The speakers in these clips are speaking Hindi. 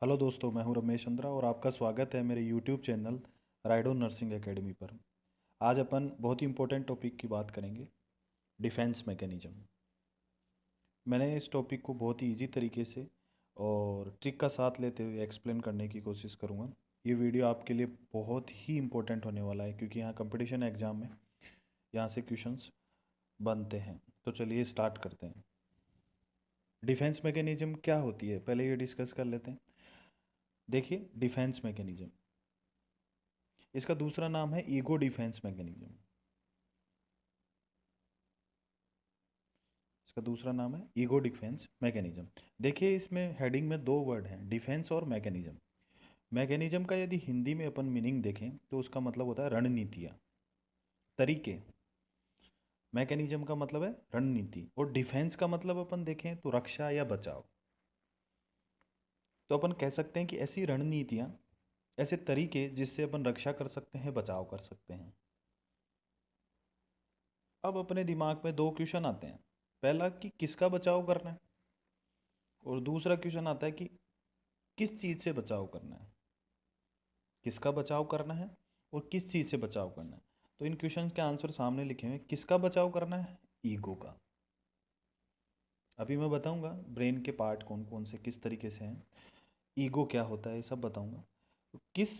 हेलो दोस्तों, मैं हूं रमेश चंद्रा और आपका स्वागत है मेरे यूट्यूब चैनल राइडो नर्सिंग एकेडमी पर। आज अपन बहुत ही इम्पोर्टेंट टॉपिक की बात करेंगे, डिफेंस मैकेनिज्म। मैंने इस टॉपिक को बहुत ही इजी तरीके से और ट्रिक का साथ लेते हुए एक्सप्लेन करने की कोशिश करूँगा। ये वीडियो आपके लिए बहुत ही इम्पोर्टेंट होने वाला है क्योंकि यहाँ कंपटीशन एग्ज़ाम में यहाँ से क्वेश्चंस बनते हैं। तो चलिए स्टार्ट करते हैं। डिफेंस मैकेनिज्म क्या होती है, पहले ये डिस्कस कर लेते हैं। देखिए, डिफेंस मैकेनिज्म, इसका दूसरा नाम है ईगो डिफेंस मैकेनिज्म। इसका दूसरा नाम है ईगो डिफेंस मैकेनिज्म। देखिए, इसमें हेडिंग में दो वर्ड हैं, डिफेंस और मैकेनिज्म। मैकेनिज्म का यदि हिंदी में अपन मीनिंग देखें तो उसका मतलब होता है रणनीतियाँ, तरीके। मैकेनिज्म का मतलब है रणनीति, और डिफेंस का मतलब अपन देखें तो रक्षा या बचाव। तो अपन कह सकते हैं कि ऐसी रणनीतियाँ, ऐसे तरीके जिससे अपन रक्षा कर सकते हैं, बचाव कर सकते हैं। अब अपने दिमाग में दो क्वेश्चन आते हैं। पहला कि किसका बचाव करना है, और दूसरा क्वेश्चन आता है कि किस चीज़ से बचाव करना है। किसका बचाव करना है और किस चीज़ से बचाव करना है। तो इन क्वेश्चन के आंसर सामने लिखे हुए हैं। किसका बचाव करना है? ईगो का। अभी मैं बताऊंगा ब्रेन के पार्ट कौन कौन से किस तरीके से हैं, ईगो क्या होता है, ये सब बताऊंगा। तो किस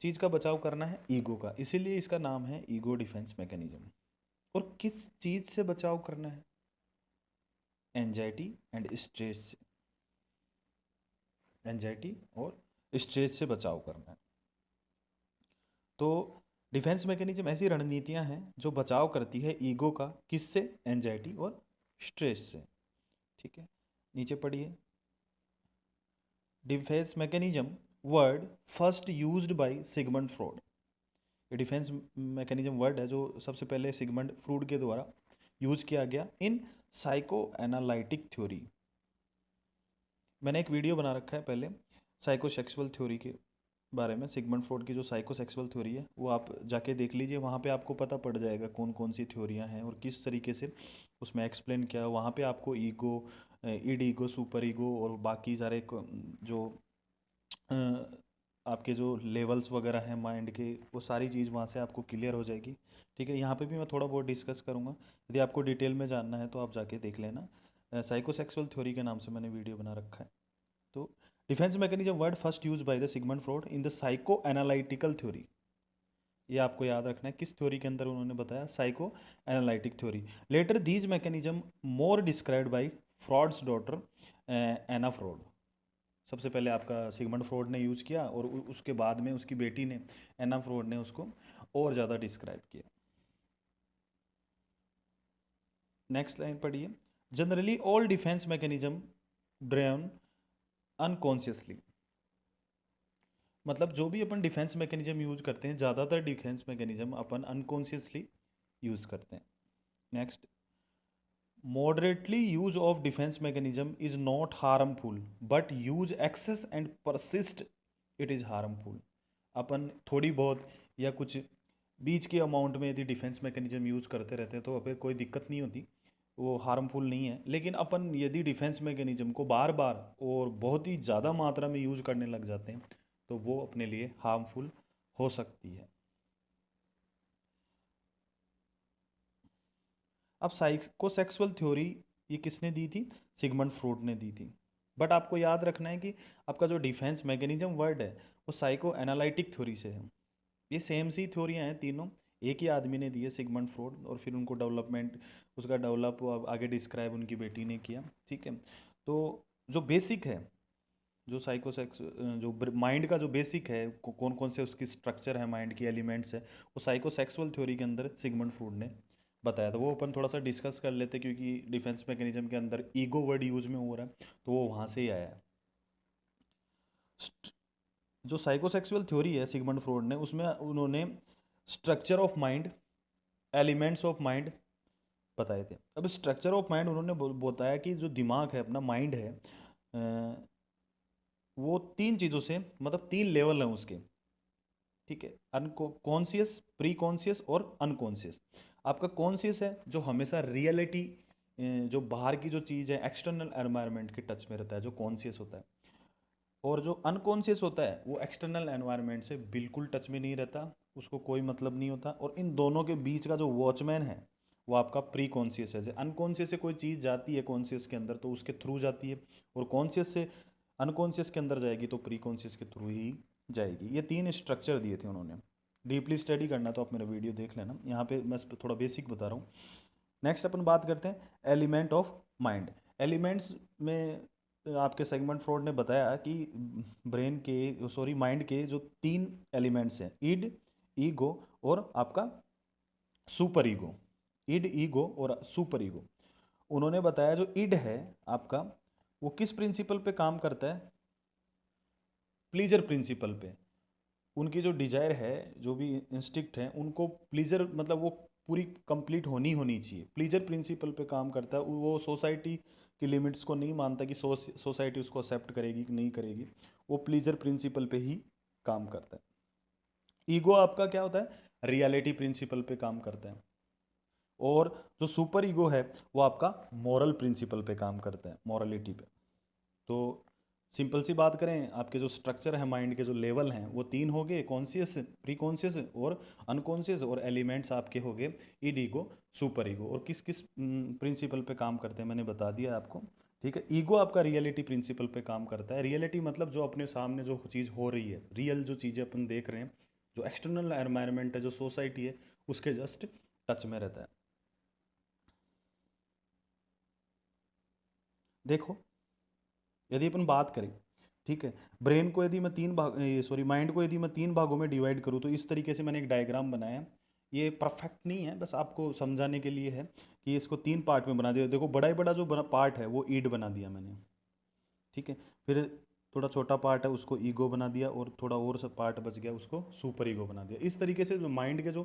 चीज़ का बचाव करना है? ईगो का, इसीलिए इसका नाम है ईगो डिफेंस मैकेनिज्म। और किस चीज़ से बचाव करना है? एंजाइटी एंड स्ट्रेस से। एंजाइटी और स्ट्रेस से बचाव करना है। तो डिफेंस मैकेनिज्म ऐसी रणनीतियां हैं जो बचाव करती है ईगो का, किससे? एंजाइटी और स्ट्रेस से। ठीक है, नीचे पढ़िए। Defence mechanism word first used by Sigmund fraud. ये डिफेंस मैकेनिज्म वर्ड है जो सबसे पहले सिगमंड फ्रूड के द्वारा यूज किया गया इन साइको एनालिटिक थ्योरी। मैंने एक वीडियो बना रखा है पहले साइकोसेक्सुअल थ्योरी के बारे में। सिगमंड फ्रॉड की जो साइकोसेक्सुअल थ्योरी है वो आप जाके देख लीजिए, वहाँ पे आपको पता पड़ जाएगा कौन कौन सी थ्योरियाँ हैं और किस तरीके से उसमें एक्सप्लेन किया। वहाँ पे आपको ego, end ego, super ego और बाकी सारे जो अ, आपके जो लेवल्स वगैरह हैं माइंड के, वो सारी चीज़ वहाँ से आपको क्लियर हो जाएगी। ठीक है, यहाँ पे भी मैं थोड़ा बहुत डिस्कस करूँगा। यदि आपको डिटेल में जानना है तो आप जाके देख लेना। साइकोसेक्सुअल थ्योरी के नाम से मैंने वीडियो बना रखा है। तो defence mechanism word first use by the Sigmund fraud in the psycho analytical theory. ये आपको याद रखना है, किस थ्योरी के अंदर उन्होंने बताया? Psycho analytic theory. Later these mechanism more described by Freud's daughter Anna Freud. सबसे पहले आपका सिगमंड फ्रॉड ने यूज किया और उसके बाद में उसकी बेटी ने, एना फ्रॉड ने, उसको और ज़्यादा डिस्क्राइब किया। नेक्स्ट लाइन पढ़िए। Generally all defence mechanism drain unconsciously. मतलब जो भी अपन डिफेंस मैकेनिज्म यूज करते हैं, ज़्यादातर डिफेंस मैकेनिज्म अपन अनकॉन्शियसली यूज करते हैं। Next, moderately use of defence mechanism is not harmful but use excess and persist it is harmful. अपन थोड़ी बहुत या कुछ बीच के अमाउंट में यदि डिफेंस मैकेनिज्म यूज करते रहते हैं तो अपन कोई दिक्कत नहीं होती, वो हार्मफुल नहीं है। लेकिन अपन यदि डिफेंस मैकेनिज्म को बार बार और बहुत ही ज़्यादा मात्रा में यूज करने लग जाते हैं तो वो अपने लिए हार्मफुल हो सकती है। अब साइकोसेक्सुअल थ्योरी ये किसने दी थी? सिगमंड फ्रॉड ने दी थी। बट आपको याद रखना है कि आपका जो डिफेंस मैकेनिज्म वर्ड है वो साइको एनालिटिक थ्योरी से है। ये सेम सी थ्योरियाँ हैं तीनों, एक ही आदमी ने दी है, सिगमंड फ्रॉड, और फिर उनको डेवलपमेंट, उसका डेवलप आगे डिस्क्राइब उनकी बेटी ने किया। ठीक है, तो जो बेसिक है, जो साइकोसेक्स जो माइंड का जो बेसिक है, कौन कौन से उसकी स्ट्रक्चर है, माइंड की एलिमेंट्स है, वो साइकोसेक्सुअल थ्योरी के अंदर सिगमंड फ्रूड ने बताया था। वो अपन थोड़ा सा डिस्कस कर लेते क्योंकि डिफेंस मैकेनिज्म के अंदर ईगो वर्ड यूज में हो रहा है तो वो वहाँ से ही आया है। जो साइकोसेक्सुअल थ्योरी है सिगमंड फ्रॉड ने, उसमें उन्होंने structure of mind, elements of mind बताए थे। अब स्ट्रक्चर ऑफ माइंड उन्होंने बताया कि जो दिमाग है, अपना माइंड है, वो तीन चीज़ों से, मतलब तीन लेवल हैं उसके। ठीक है, अनकॉन्शियस, प्री कॉन्शियस और अनकॉन्शियस। आपका कॉन्शियस है जो हमेशा रियलिटी, जो बाहर की जो चीज़ है, एक्सटर्नल एनवायरनमेंट के टच में रहता है, जो कॉन्शियस होता है। और जो अनकॉन्शियस होता है वो एक्सटर्नल एनवायरनमेंट से बिल्कुल टच में नहीं रहता, उसको कोई मतलब नहीं होता। और इन दोनों के बीच का जो वॉचमैन है वो आपका प्री कॉन्शियस है। अनकॉन्शियस से कोई चीज़ जाती है कॉन्शियस के अंदर तो उसके थ्रू जाती है, और कॉन्शियस से अनकॉन्शियस के अंदर जाएगी तो प्री कॉन्शियस के थ्रू ही जाएगी। ये तीन स्ट्रक्चर दिए थे उन्होंने। डीपली स्टडी करना तो आप मेरा वीडियो देख लेना, यहाँ पे मैं थोड़ा बेसिक बता रहा हूँ। नेक्स्ट अपन बात करते हैं एलिमेंट ऑफ माइंड। एलिमेंट्स में आपके सेगमेंट फ्रॉड ने बताया कि ब्रेन के माइंड के जो तीन एलिमेंट्स हैं, ईड, ईगो और आपका सुपर ईगो। ईड, ईगो और सुपर ईगो। उन्होंने बताया जो ईड है आपका वो किस प्रिंसिपल पे काम करता है, प्लीजर प्रिंसिपल पे। उनकी जो डिजायर है, जो भी इंस्टिक्ट है, उनको प्लीजर मतलब वो पूरी कंप्लीट होनी चाहिए, प्लीजर प्रिंसिपल पे काम करता है। वो सोसाइटी की लिमिट्स को नहीं मानता कि सोसाइटी उसको एक्सेप्ट करेगी कि नहीं करेगी, वो प्लीजर प्रिंसिपल पे ही काम करता है। ईगो आपका क्या होता है, रियलिटी प्रिंसिपल पे काम करता है। और जो सुपर ईगो है वो आपका मॉरल प्रिंसिपल पे काम करता है, मॉरलिटी पे। तो सिंपल सी बात करें, आपके जो स्ट्रक्चर है माइंड के जो लेवल हैं वो तीन हो गए, कॉन्शियस, प्री कॉन्शियस और अनकॉन्शियस। और एलिमेंट्स आपके हो गए ईड, ईगो, सुपर ईगो। और किस किस प्रिंसिपल पे काम करते हैं मैंने बता दिया आपको। ठीक है, ईगो आपका रियलिटी प्रिंसिपल पे काम करता है। रियलिटी मतलब जो अपने सामने जो चीज़ हो रही है, रियल जो चीज़ें अपन देख रहे हैं, जो एक्सटर्नल एनवायरनमेंट है, जो सोसाइटी है, उसके जस्ट टच में रहता है। देखो, यदि अपन बात करें, ठीक है, ब्रेन को यदि मैं माइंड को यदि मैं तीन भागों में डिवाइड करूँ तो इस तरीके से मैंने एक डायग्राम बनाया है। ये परफेक्ट नहीं है, बस आपको समझाने के लिए है कि इसको तीन पार्ट में बना दिया। देखो, बड़ा ही बड़ा जो पार्ट है वो ईड बना दिया मैंने, ठीक है। फिर थोड़ा छोटा पार्ट है उसको ईगो बना दिया, और थोड़ा और सा पार्ट बच गया उसको सुपर ईगो बना दिया। इस तरीके से जो माइंड के जो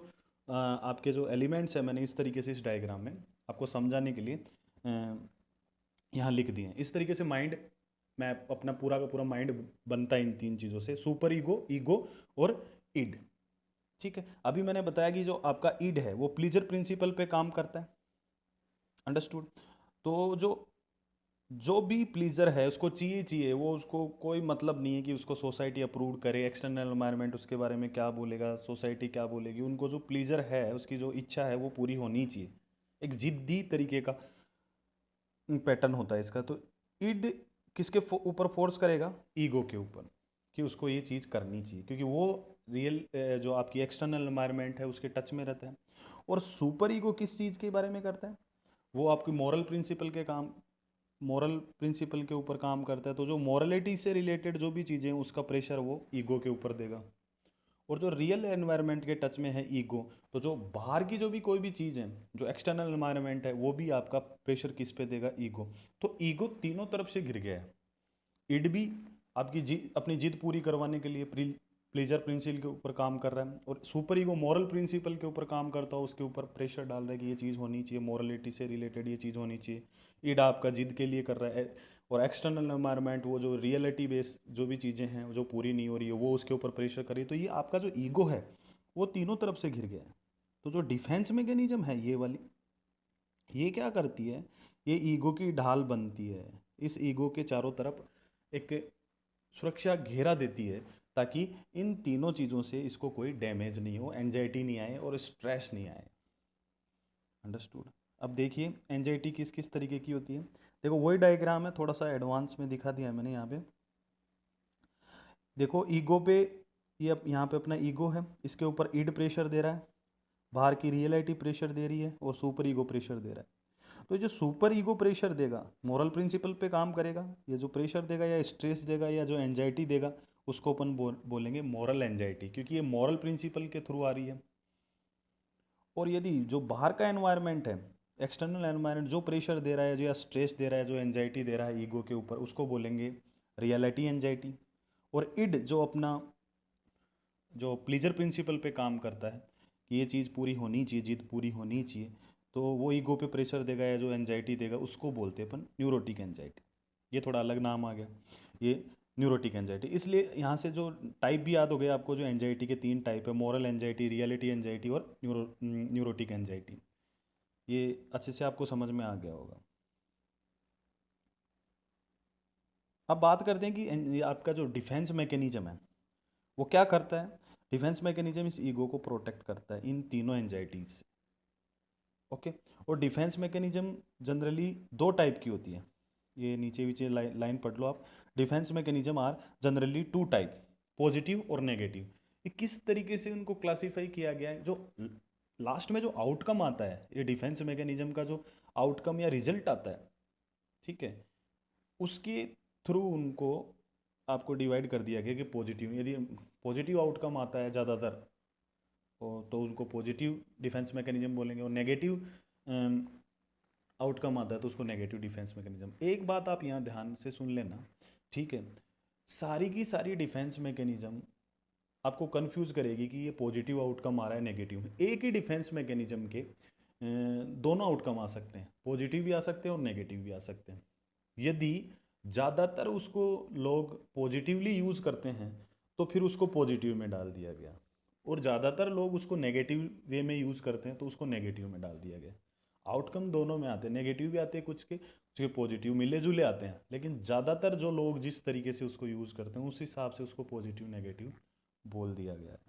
आपके जो एलिमेंट्स हैं, मैंने इस तरीके से इस डायग्राम में आपको समझाने के लिए यहाँ लिख दिए हैं। इस तरीके से माइंड, मैं अपना पूरा का पूरा माइंड बनता है इन तीन चीज़ों से, सुपर ईगो, ईगो और ईड। ठीक है, अभी मैंने बताया कि जो आपका ईड है वो प्लीजर प्रिंसिपल पे काम करता है। अंडरस्टूड। तो जो जो भी प्लीजर है उसको चाहिए चाहिए, वो उसको कोई मतलब नहीं है कि उसको सोसाइटी अप्रूव करे, एक्सटर्नल एनवायरनमेंट उसके बारे में क्या बोलेगा, सोसाइटी क्या बोलेगी। उनको जो प्लीजर है, उसकी जो इच्छा है वो पूरी होनी चाहिए। एक जिद्दी तरीके का पैटर्न होता है इसका। तो ईड किसके ऊपर फोर्स करेगा, ईगो के ऊपर, कि उसको ये चीज़ करनी चाहिए, क्योंकि वो रियल जो आपकी एक्सटर्नल एनवायरनमेंट है उसके टच में रहता है। और सुपर ईगो किस चीज़ के बारे में करता है, वो आपकी मॉरल प्रिंसिपल के ऊपर काम करता है। तो जो मॉरलिटी से रिलेटेड जो भी चीज़ें हैं उसका प्रेशर वो ईगो के ऊपर देगा। और जो रियल एनवायरनमेंट के टच में है ईगो, तो जो बाहर की जो भी कोई भी चीज़ है, जो एक्सटर्नल एनवायरनमेंट है, वो भी आपका प्रेशर किस पे देगा, ईगो। तो ईगो तीनों तरफ से गिर गया है। इड भी आपकी अपनी जिद पूरी करवाने के लिए प्लेजर प्रिंसिपल के ऊपर काम कर रहा है, और सुपर ईगो मॉरल प्रिंसिपल के ऊपर काम करता है, उसके ऊपर प्रेशर डाल रहा है कि ये चीज़ होनी चाहिए, मॉरलिटी से रिलेटेड ये चीज़ होनी चाहिए। ईड आपका जिद के लिए कर रहा है, और एक्सटर्नल एनवायरनमेंट, वो जो रियलिटी बेस जो भी चीज़ें हैं जो पूरी नहीं हो रही है, वो उसके ऊपर प्रेशर कर रही है। तो ये आपका जो ईगो है वो तीनों तरफ से घिर गया है। तो जो डिफेंस मैकेनिज्म है ये वाली, ये क्या करती है, ये ईगो की ढाल बनती है। इस ईगो के चारों तरफ एक सुरक्षा घेरा देती है, ताकि इन तीनों चीज़ों से इसको कोई डैमेज नहीं हो, एंजाइटी नहीं आए और स्ट्रेस नहीं आए। अंडरस्टूड। अब देखिए एंजाइटी किस किस तरीके की होती है। देखो, वही डायग्राम है, थोड़ा सा एडवांस में दिखा दिया है मैंने यहाँ पे। देखो ईगो पे, ये यहाँ पे अपना ईगो है, इसके ऊपर ईड प्रेशर दे रहा है, बाहर की रियलिटी प्रेशर दे रही है, और सुपर ईगो प्रेशर दे रहा है। तो जो सुपर ईगो प्रेशर देगा, मोरल प्रिंसिपल पे काम करेगा, ये जो प्रेशर देगा या स्ट्रेस देगा या जो एंजाइटी देगा, उसको अपन बोलेंगे मोरल एंजाइटी, क्योंकि ये मोरल प्रिंसिपल के थ्रू आ रही है। और यदि जो बाहर का एनवायरनमेंट है, एक्सटर्नल एनवायरनमेंट जो प्रेशर दे रहा है, जो या स्ट्रेस दे रहा है, जो एंजाइटी दे रहा है ईगो के ऊपर, उसको बोलेंगे रियलिटी एंजाइटी। और इड जो अपना जो प्लीजर प्रिंसिपल पे काम करता है कि ये चीज़ पूरी होनी चाहिए, जिद पूरी होनी चाहिए, तो वो ईगो पे प्रेशर देगा या जो एंजाइटी देगा, उसको बोलते हैं अपन न्यूरोटिक एंजाइटी। ये थोड़ा अलग नाम आ गया, ये न्यूरोटिक एंजाइटी। इसलिए यहाँ से जो टाइप भी याद हो गया आपको, जो एंजाइटी के तीन टाइप है, मॉरल एंजाइटी, रियलिटी एंजाइटी और न्यूरोटिक एंजाइटी। ये अच्छे से आपको समझ में आ गया होगा। अब बात करते हैं कि ये आपका जो डिफेंस मैकेनिज्म है वो क्या करता है। डिफेंस मैकेनिज्म इस ईगो को प्रोटेक्ट करता है इन तीनों एंजाइटीज से। ओके। और डिफेंस मैकेनिज्म जनरली दो टाइप की होती है, ये नीचे नीचे लाइन पढ़ लो आप। Defence mechanism are generally two type, positive और नेगेटिव। ये किस तरीके से उनको क्लासिफाई किया गया है, जो लास्ट में जो आउटकम आता है ये डिफेंस मैकेनिज्म का, जो आउटकम या रिजल्ट आता है, ठीक है, उसके थ्रू उनको आपको डिवाइड कर दिया गया कि पॉजिटिव, यदि पॉजिटिव आउटकम आता है ज़्यादातर तो उनको पॉजिटिव डिफेंस मैकेनिज्म बोलेंगे, और नेगेटिव आउटकम आता है तो उसको नेगेटिव डिफेंस मैकेनिज्म। एक बात आप यहाँ ध्यान से सुन लेना, ठीक है, सारी की सारी डिफेंस मैकेनिज्म आपको कंफ्यूज करेगी कि ये पॉजिटिव आउटकम आ रहा है नेगेटिव में। एक ही डिफेंस मैकेनिज्म के दोनों आउटकम आ सकते हैं, पॉजिटिव भी आ सकते हैं और नेगेटिव भी आ सकते हैं। यदि ज़्यादातर उसको लोग पॉजिटिवली यूज़ करते हैं तो फिर उसको पॉजिटिव में डाल दिया गया, और ज़्यादातर लोग उसको नेगेटिव वे में यूज़ करते हैं तो उसको नेगेटिव में डाल दिया गया। आउटकम दोनों में आते हैं, नेगेटिव भी आते हैं कुछ के पॉजिटिव, मिले जुले आते हैं, लेकिन ज़्यादातर जो लोग जिस तरीके से उसको यूज़ करते हैं उस हिसाब से उसको पॉजिटिव नेगेटिव बोल दिया गया है।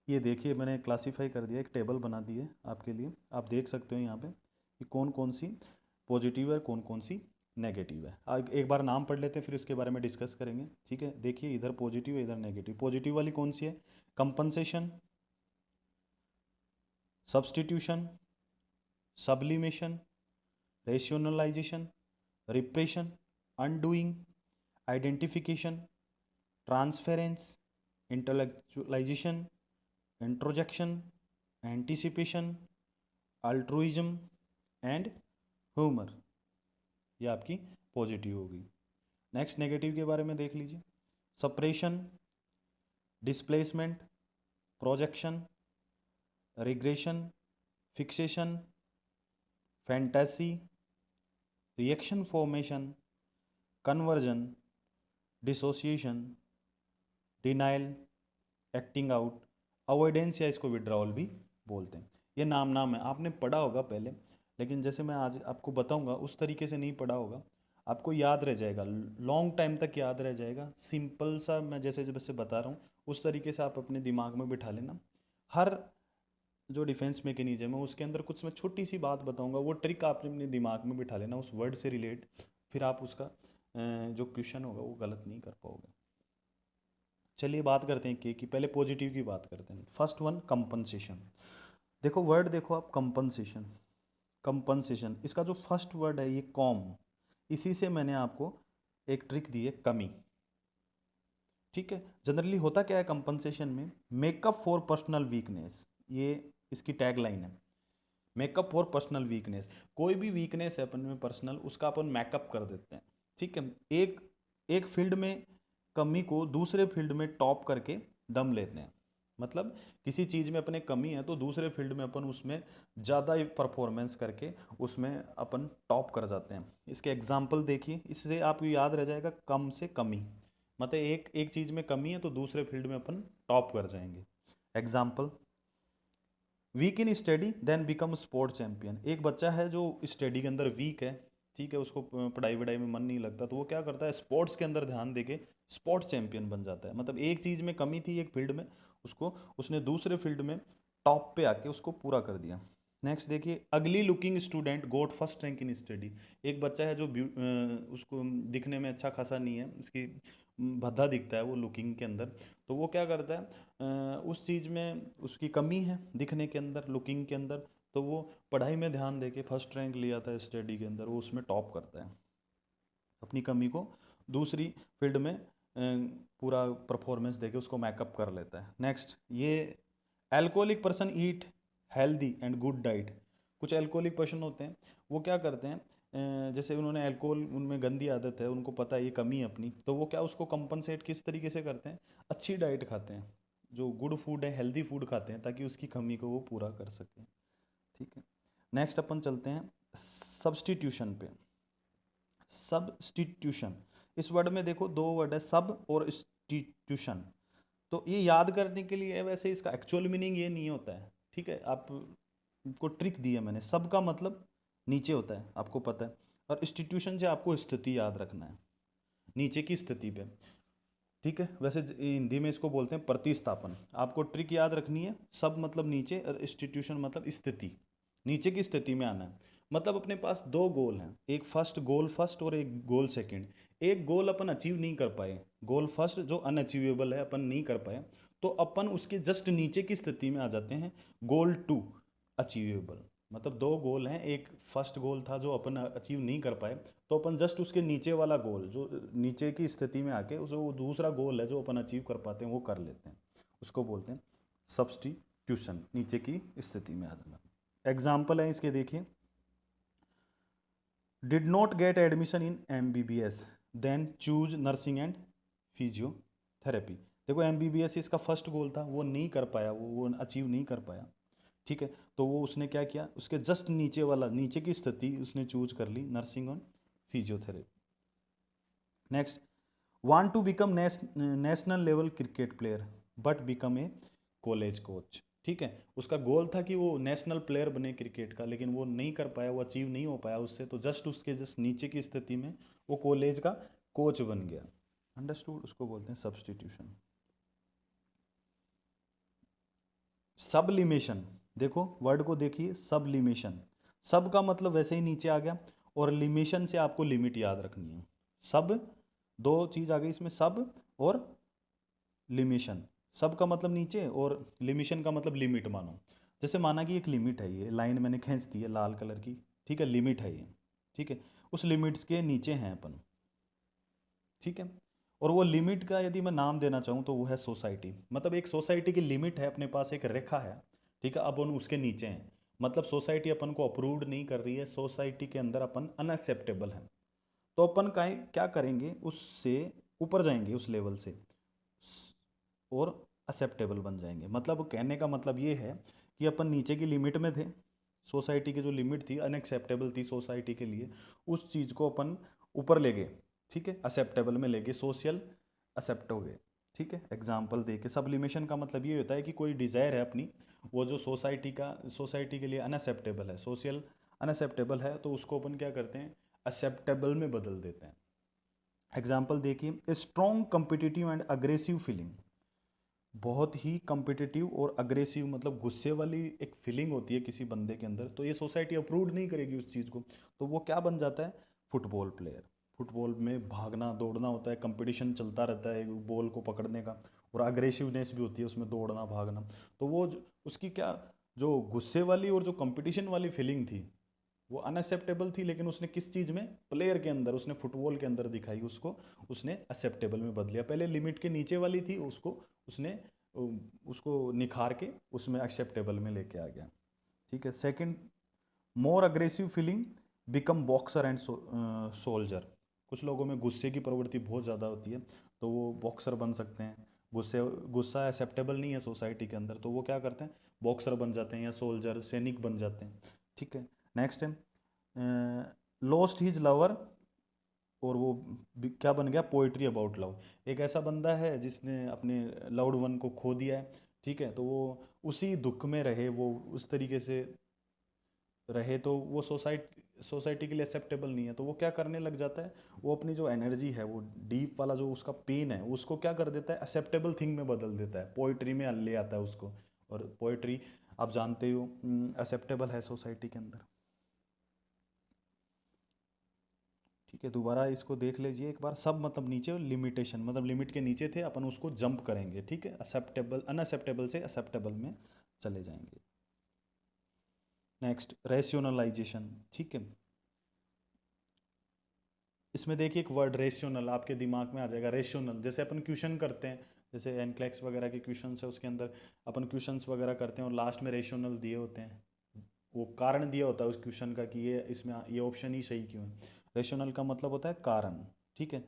ये देखिए मैंने क्लासीफाई कर दिया, एक टेबल बना दी है आपके लिए, आप देख सकते हो यहाँ पे कि कौन कौन सी पॉजिटिव है कौन कौन सी नेगेटिव है। एक बार नाम पढ़ लेते हैं फिर उसके बारे में डिस्कस करेंगे, ठीक है। देखिए इधर पॉजिटिव है इधर नेगेटिव। पॉजिटिव वाली कौन सी है? Compensation, substitution, sublimation, rationalisation, repression, undoing, identification, transference, intellectualisation, introjection, anticipation, altruism and humour. ये आपकी पॉजिटिव होगी। नेक्स्ट नेगेटिव के बारे में देख लीजिए। Suppression, displacement, projection, regression, fixation, fantasy, reaction formation, conversion, dissociation, denial, acting out, avoidance या इसको विड्रॉल भी बोलते हैं। ये नाम है, आपने पढ़ा होगा पहले, लेकिन जैसे मैं आज आपको बताऊंगा उस तरीके से नहीं पढ़ा होगा, आपको याद रह जाएगा, लॉन्ग टाइम तक याद रह जाएगा। सिंपल सा मैं जैसे जैसे बता रहा हूँ उस तरीके से आप अपने दिमाग में बिठा लेना। हर जो डिफेंस मैकेनिज्म है उसके अंदर कुछ मैं छोटी सी बात बताऊंगा, वो ट्रिक आपने अपने दिमाग में बिठा लेना उस वर्ड से रिलेट, फिर आप उसका जो क्वेश्चन होगा वो गलत नहीं कर पाओगे। चलिए बात करते हैं कि पहले पॉजिटिव की बात करते हैं। First one compensation. देखो वर्ड देखो आप, कंपनसेशन। कंपनसेशन इसका जो फर्स्ट वर्ड है ये कॉम, इसी से मैंने आपको एक ट्रिक दी है, कमी, ठीक है। जनरली होता क्या है कंपनसेशन में, मेकअप फॉर पर्सनल वीकनेस, ये इसकी टैग लाइन है, मेकअप फॉर पर्सनल वीकनेस। कोई भी वीकनेस है अपन में पर्सनल, उसका अपन मैकअप कर देते हैं, ठीक है। एक एक फील्ड में कमी को दूसरे फील्ड में टॉप करके दम लेते हैं। मतलब किसी चीज़ में अपने कमी है तो दूसरे फील्ड में अपन उसमें ज़्यादा परफॉर्मेंस करके उसमें अपन टॉप कर जाते हैं। इसके एग्जाम्पल देखिए, इससे आपको याद रह जाएगा कम से कमी, मतलब एक एक चीज़ में कमी है तो दूसरे फील्ड में अपन टॉप कर जाएंगे। Example, weak in study then become sport champion. एक बच्चा है जो स्टडी के अंदर वीक है, ठीक है, उसको पढ़ाई वढ़ाई में मन नहीं लगता, तो वो क्या करता है स्पोर्ट्स के अंदर ध्यान देके स्पोर्ट चैंपियन बन जाता है। मतलब एक चीज़ में कमी थी एक फील्ड में, उसको उसने दूसरे फील्ड में टॉप पे आके उसको पूरा कर दिया। नेक्स्ट देखिए, अगली looking student got first rank in study. एक बच्चा है जो उसको दिखने में अच्छा खासा नहीं है, उसकी भद्दा दिखता है वो लुकिंग के अंदर, तो वो क्या करता है उस चीज़ में उसकी कमी है दिखने के अंदर, लुकिंग के अंदर, तो वो पढ़ाई में ध्यान देके फर्स्ट रैंक लिया था स्टडी के अंदर, वो उसमें टॉप करता है, अपनी कमी को दूसरी फील्ड में पूरा परफॉर्मेंस देके उसको मैकअप कर लेता है। नेक्स्ट, ये alcoholic person eat healthy and good diet. कुछ एल्कोहलिक पर्सन होते हैं वो क्या करते हैं, जैसे उन्होंने अल्कोहल, उनमें गंदी आदत है, उनको पता है ये कमी है अपनी, तो वो क्या उसको कंपनसेट किस तरीके से करते हैं, अच्छी डाइट खाते हैं, जो गुड फूड है हेल्दी फूड खाते हैं ताकि उसकी कमी को वो पूरा कर सकें, ठीक है। नेक्स्ट अपन चलते हैं सब्सटीट्यूशन पे। सब्सटीट्यूशन, इस वर्ड में देखो दो वर्ड है, सब और स्टीट्यूशन। तो ये याद करने के लिए है, वैसे इसका एक्चुअल मीनिंग ये नहीं होता है, ठीक है। आप को ट्रिक दी है मैंने, सब का मतलब नीचे होता है आपको पता है, और इंस्टीट्यूशन से आपको स्थिति याद रखना है, नीचे की स्थिति पे, ठीक है। वैसे हिंदी में इसको बोलते हैं प्रतिस्थापन। आपको ट्रिक याद रखनी है, सब मतलब नीचे और इंस्टीट्यूशन मतलब स्थिति, नीचे की स्थिति में आना है। मतलब अपने पास दो गोल हैं, एक फर्स्ट गोल फर्स्ट और एक गोल सेकंड। एक गोल अपन अचीव नहीं कर पाए, गोल फर्स्ट जो अनअचीवेबल है अपन नहीं कर पाए, तो अपन उसके जस्ट नीचे की स्थिति में आ जाते हैं, गोल टू अचीवेबल। मतलब दो गोल हैं, एक फर्स्ट गोल था जो अपन अचीव नहीं कर पाए, तो अपन जस्ट उसके नीचे वाला गोल जो नीचे की स्थिति में आके उसे वो दूसरा गोल है जो अपन अचीव कर पाते हैं वो कर लेते हैं, उसको बोलते हैं सब्स्टिट्यूशन, नीचे की स्थिति में आ जाना। एग्जाम्पल है इसके, देखिए, did not get admission in MBBS then choose nursing and physiotherapy. देखो MBBS इसका फर्स्ट गोल था, वो नहीं कर पाया, वो अचीव नहीं कर पाया, ठीक है। तो वो उसने क्या किया, उसके जस्ट नीचे वाला, नीचे की स्थिति उसने चूज कर ली, nursing and physiotherapy. Next, want to become national level cricket player but become a college coach, ठीक है। उसका गोल था कि वो नेशनल प्लेयर बने क्रिकेट का, लेकिन वो नहीं कर पाया, वो अचीव नहीं हो पाया उससे, तो जस्ट उसके जस्ट नीचे की स्थिति में वो कॉलेज का कोच बन गया। अंडरस्टूड, उसको बोलते हैं सब्स्टिट्यूशन। सबलिमेशन, देखो वर्ड को देखिए, सबलिमेशन, सब का मतलब वैसे ही नीचे आ गया, और लिमिशन से आपको लिमिट याद रखनी है। सब, दो चीज आ गई इसमें, सब और लिमिशन। सब का मतलब नीचे और लिमिशन का मतलब लिमिट मानो। जैसे माना कि एक लिमिट है, ये लाइन मैंने खींच दी है लाल कलर की, ठीक है, लिमिट है ये, ठीक है। उस लिमिट्स के नीचे हैं अपन, ठीक है। और वो लिमिट का यदि मैं नाम देना चाहूँ तो वो है सोसाइटी। मतलब एक सोसाइटी की लिमिट है, अपने पास एक रेखा है, ठीक है, अपन उसके नीचे हैं। मतलब सोसाइटी अपन को अप्रूव्ड नहीं कर रही है, सोसाइटी के अंदर अपन अनएक्सेप्टेबल हैं, तो अपन क्या करेंगे, उससे ऊपर जाएंगे उस लेवल से और एक्सेप्टेबल बन जाएंगे। मतलब कहने का मतलब ये है कि अपन नीचे की लिमिट में थे, सोसाइटी की जो लिमिट थी अनएक्सेप्टेबल थी सोसाइटी के लिए, उस चीज़ को अपन ऊपर ले गए, ठीक है, एक्सेप्टेबल में ले गए, सोशल एक्सेप्ट हो गए, ठीक है। एग्जाम्पल दे के, सबलिमेशन का मतलब ये होता है कि कोई डिज़ायर है अपनी, वो जो सोसाइटी के लिए अनएक्सेप्टेबल है, सोशल अनएक्सेप्टेबल है, तो उसको अपन क्या करते हैं, एक्सेप्टेबल में बदल देते हैं। एग्जाम्पल देखिए, strong competitive and aggressive feeling, बहुत ही कम्पिटिटिव और अग्रेसिव मतलब गुस्से वाली एक फीलिंग होती है किसी बंदे के अंदर, तो ये सोसाइटी अप्रूव नहीं करेगी उस चीज़ को, तो वो क्या बन जाता है, फुटबॉल प्लेयर। फुटबॉल में भागना दौड़ना होता है, कंपटीशन चलता रहता है बॉल को पकड़ने का, और अग्रेसिवनेस भी होती है उसमें, दौड़ना भागना। तो वो उसकी क्या, जो गुस्से वाली और जो कंपटीशन वाली फीलिंग थी वो अनएक्सेप्टेबल थी, लेकिन उसने किस चीज़ में, प्लेयर के अंदर, उसने फुटबॉल के अंदर दिखाई, उसको उसने एक्सेप्टेबल में बदलिया। पहले लिमिट के नीचे वाली थी, उसको उसने उसको निखार के उसमें एक्सेप्टेबल में लेके आ गया, ठीक है। Second, more aggressive feeling become boxer and soldier. कुछ लोगों में गुस्से की प्रवृत्ति बहुत ज़्यादा होती है, तो वो बॉक्सर बन सकते हैं। गुस्सा एक्सेप्टेबल नहीं है सोसाइटी के अंदर, तो वो क्या करते हैं, बॉक्सर बन जाते हैं या सोल्जर सैनिक बन जाते हैं, ठीक है। नेक्स्ट है, लॉस्ट हिज लवर, और वो क्या बन गया, पोइट्री अबाउट लव। एक ऐसा बंदा है जिसने अपने लव्ड वन को खो दिया है, ठीक है, तो वो उसी दुख में रहे, वो उस तरीके से रहे, तो वो सोसाइटी के लिए एक्सेप्टेबल नहीं है, तो वो क्या करने लग जाता है, वो अपनी जो एनर्जी है, वो डीप वाला जो उसका पेन है, उसको क्या कर देता है, एक्सेप्टेबल थिंग में बदल देता है, पोइट्री में ले आता है उसको। और पोइट्री आप जानते हो एक्सेप्टेबल है सोसाइटी के अंदर, ठीक है। दोबारा इसको देख लीजिए एक बार, सब मतलब नीचे, लिमिटेशन मतलब लिमिट के नीचे थे, अपन उसको जंप करेंगे, ठीक है, एक्सेप्टेबल अनएक्सेप्टेबल से एक्सेप्टेबल में चले जाएंगे। नेक्स्ट, रेशनलाइजेशन, ठीक है। इसमें देखिए एक वर्ड रेशनल आपके दिमाग में आ जाएगा, रेशनल। जैसे अपन क्वेश्चन करते हैं, जैसे एनक्लेक्स वगैरह के क्वेश्चन है, उसके अंदर अपन क्वेश्चंस वगैरह करते हैं और लास्ट में रेशनल दिए होते हैं, वो कारण दिया होता है उस क्वेश्चन का कि ये इसमें ये ऑप्शन ही सही क्यों है। रेशनल का मतलब होता है कारण, ठीक है।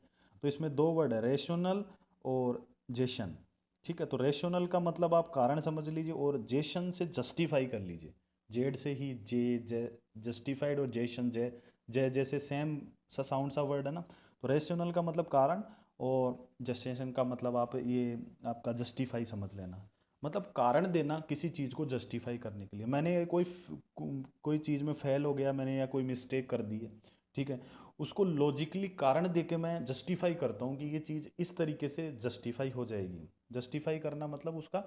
तो इसमें दो वर्ड है, रेशनल और जेशन, ठीक है। तो रेशनल का मतलब आप कारण समझ लीजिए, और जेशन से जस्टिफाई कर लीजिए, जेड से ही जे जस्टिफाइड, और जेशन जय जय जैसे सेम सा साउंड सा वर्ड है ना। तो रेशनल का मतलब कारण, और जस्टिफिकेशन का मतलब आप ये आपका जस्टिफाई समझ लेना, मतलब कारण देना किसी चीज़ को जस्टिफाई करने के लिए। मैंने कोई चीज़ में फेल हो गया मैंने, या कोई मिस्टेक कर दी है, ठीक है, उसको लॉजिकली कारण दे के मैं जस्टिफाई करता हूँ कि ये चीज़ इस तरीके से जस्टिफाई हो जाएगी। जस्टिफाई करना मतलब उसका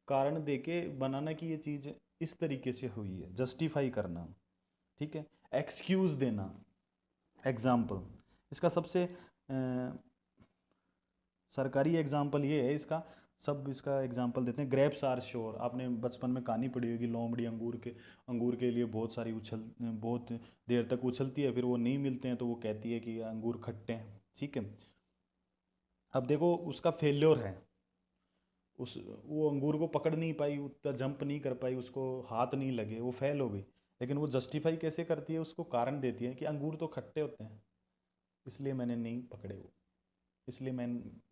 कारण दे के बनाना कि ये चीज़ इस तरीके से हुई है, जस्टिफाई करना। ठीक है, एक्सक्यूज देना। एग्जाम्पल, इसका सबसे सरकारी एग्जाम्पल ये है इसका, सब इसका एग्जाम्पल देते हैं। ग्रेप्स आर श्योर, आपने बचपन में कहानी पढ़ी होगी, लोमड़ी अंगूर के लिए बहुत सारी बहुत देर तक उछलती है, फिर वो नहीं मिलते हैं तो वो कहती है कि अंगूर खट्टे हैं। ठीक है, अब देखो उसका फेल्योर है, उस वो अंगूर को पकड़ नहीं पाई, उतना जंप नहीं कर पाई, उसको हाथ नहीं लगे, वो फेल हो गई। लेकिन वो जस्टिफाई कैसे करती है, उसको कारण देती है कि अंगूर तो खट्टे होते हैं, इसलिए मैंने नहीं पकड़े वो, इसलिए मैं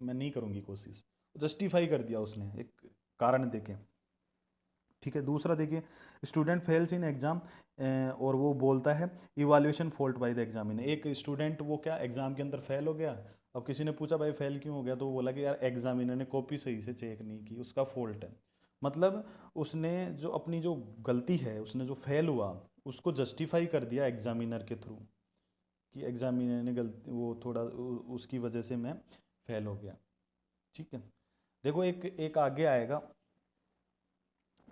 नहीं करूँगी कोशिश। जस्टिफाई कर दिया उसने एक कारण देके। ठीक है, दूसरा देखिए, स्टूडेंट फेल्स इन एग्जाम और वो बोलता है इवाल्यूएशन फॉल्ट बाय द एग्जामिनर। एक स्टूडेंट वो क्या एग्जाम के अंदर फेल हो गया, अब किसी ने पूछा भाई फेल क्यों हो गया, तो वो बोला कि यार एग्जामिनर ने कॉपी सही से चेक नहीं की, उसका फॉल्ट है। मतलब उसने जो अपनी जो गलती है, उसने जो फेल हुआ उसको जस्टिफाई कर दिया एग्जामिनर के थ्रू, कि एग्जामिनर ने गलती वो थोड़ा उसकी वजह से मैं फेल हो गया। ठीक है, देखो एक एक आगे आएगा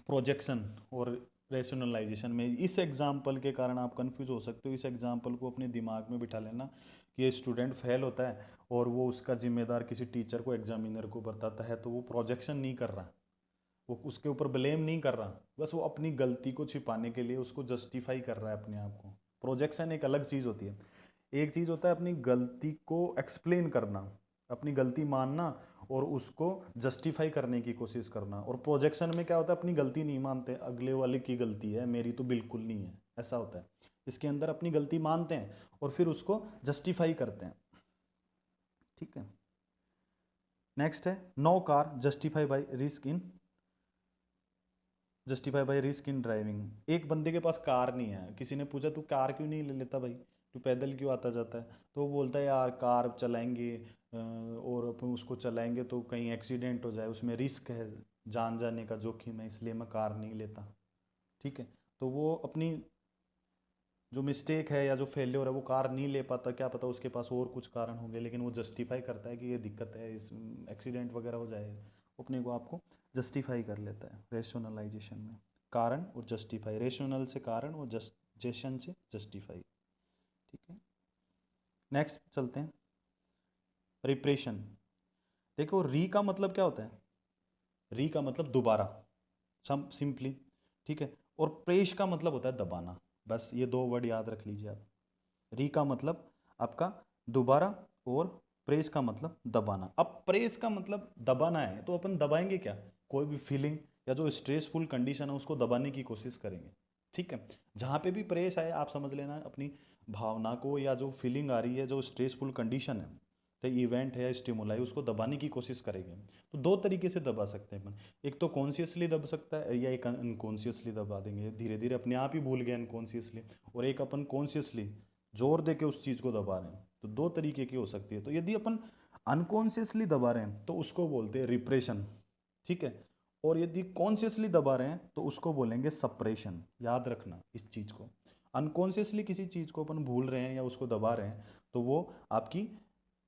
प्रोजेक्शन और रेशनलाइजेशन में। इस एग्जाम्पल के कारण आप कंफ्यूज हो सकते हो, इस एग्जाम्पल को अपने दिमाग में बिठा लेना कि ये स्टूडेंट फेल होता है और वो उसका जिम्मेदार किसी टीचर को एग्जामिनर को बताता है, तो वो प्रोजेक्शन नहीं कर रहा, वो उसके ऊपर ब्लेम नहीं कर रहा, बस वो अपनी गलती को छिपाने के लिए उसको जस्टिफाई कर रहा है अपने आप को। प्रोजेक्शन एक अलग चीज़ होती है, एक चीज़ होता है अपनी गलती को एक्सप्लेन करना, अपनी गलती मानना और उसको जस्टिफाई करने की कोशिश करना। और प्रोजेक्शन में क्या होता है, अपनी गलती नहीं मानते, अगले वाले की गलती है, मेरी तो बिल्कुल नहीं है, ऐसा होता है। इसके अंदर अपनी गलती मानते हैं और फिर उसको जस्टिफाई करते हैं। ठीक है, नेक्स्ट है no car justify by risk in driving. एक बंदे के पास कार नहीं है, किसी ने पूछा तू कार क्यों नहीं ले लेता भाई, तू पैदल क्यों आता जाता है, तो वो बोलता है यार कार चलाएंगे और अपन उसको चलाएंगे तो कहीं एक्सीडेंट हो जाए, उसमें रिस्क है, जान जाने का जोखिम है, इसलिए मैं कार नहीं लेता। ठीक है, तो वो अपनी जो मिस्टेक है या जो फेल्योर है, वो कार नहीं ले पाता, क्या पता उसके पास और कुछ कारण होंगे, लेकिन वो जस्टिफाई करता है कि ये दिक्कत है, इस एक्सीडेंट वगैरह हो जाए, अपने को आपको जस्टिफाई कर लेता है रेशनलाइजेशन में। कारण और जस्टिफाई, रेशनल से कारण और जस्टिफिकेशन से जस्टिफाई। ठीक है, नेक्स्ट चलते हैं, रिप्रेशन। देखो री का मतलब क्या होता है, री का मतलब दोबारा, सम सिंपली। ठीक है, और प्रेश का मतलब होता है दबाना, बस ये दो वर्ड याद रख लीजिए आप। री का मतलब आपका दोबारा और प्रेस का मतलब दबाना। अब प्रेस का मतलब दबाना है तो अपन दबाएंगे क्या, कोई भी फीलिंग या जो स्ट्रेसफुल कंडीशन है उसको दबाने की कोशिश करेंगे। ठीक है, जहाँ पे भी प्रेस आए आप समझ लेना अपनी भावना को, या जो फीलिंग आ रही है, जो स्ट्रेसफुल कंडीशन है, तो इवेंट है या स्टिमुलाई, उसको दबाने की कोशिश करेंगे। तो दो तरीके से दबा सकते हैं अपन, एक तो कॉन्शियसली दब सकता है या एक अनकॉन्शियसली दबा देंगे, धीरे धीरे अपने आप ही भूल गए अनकॉन्शियसली, और एक अपन कॉन्शियसली जोर दे के उस चीज़ को दबा रहे हैं। तो दो तरीके की हो सकती है। तो यदि अपन अनकॉन्शियसली दबा रहे हैं तो उसको बोलते हैं रिप्रेशन। ठीक है, और यदि कॉन्शियसली दबा रहे हैं तो उसको बोलेंगे सप्रेशन। याद रखना इस चीज़ को, अनकॉन्शियसली किसी चीज़ को अपन भूल रहे हैं या उसको दबा रहे हैं तो वो आपकी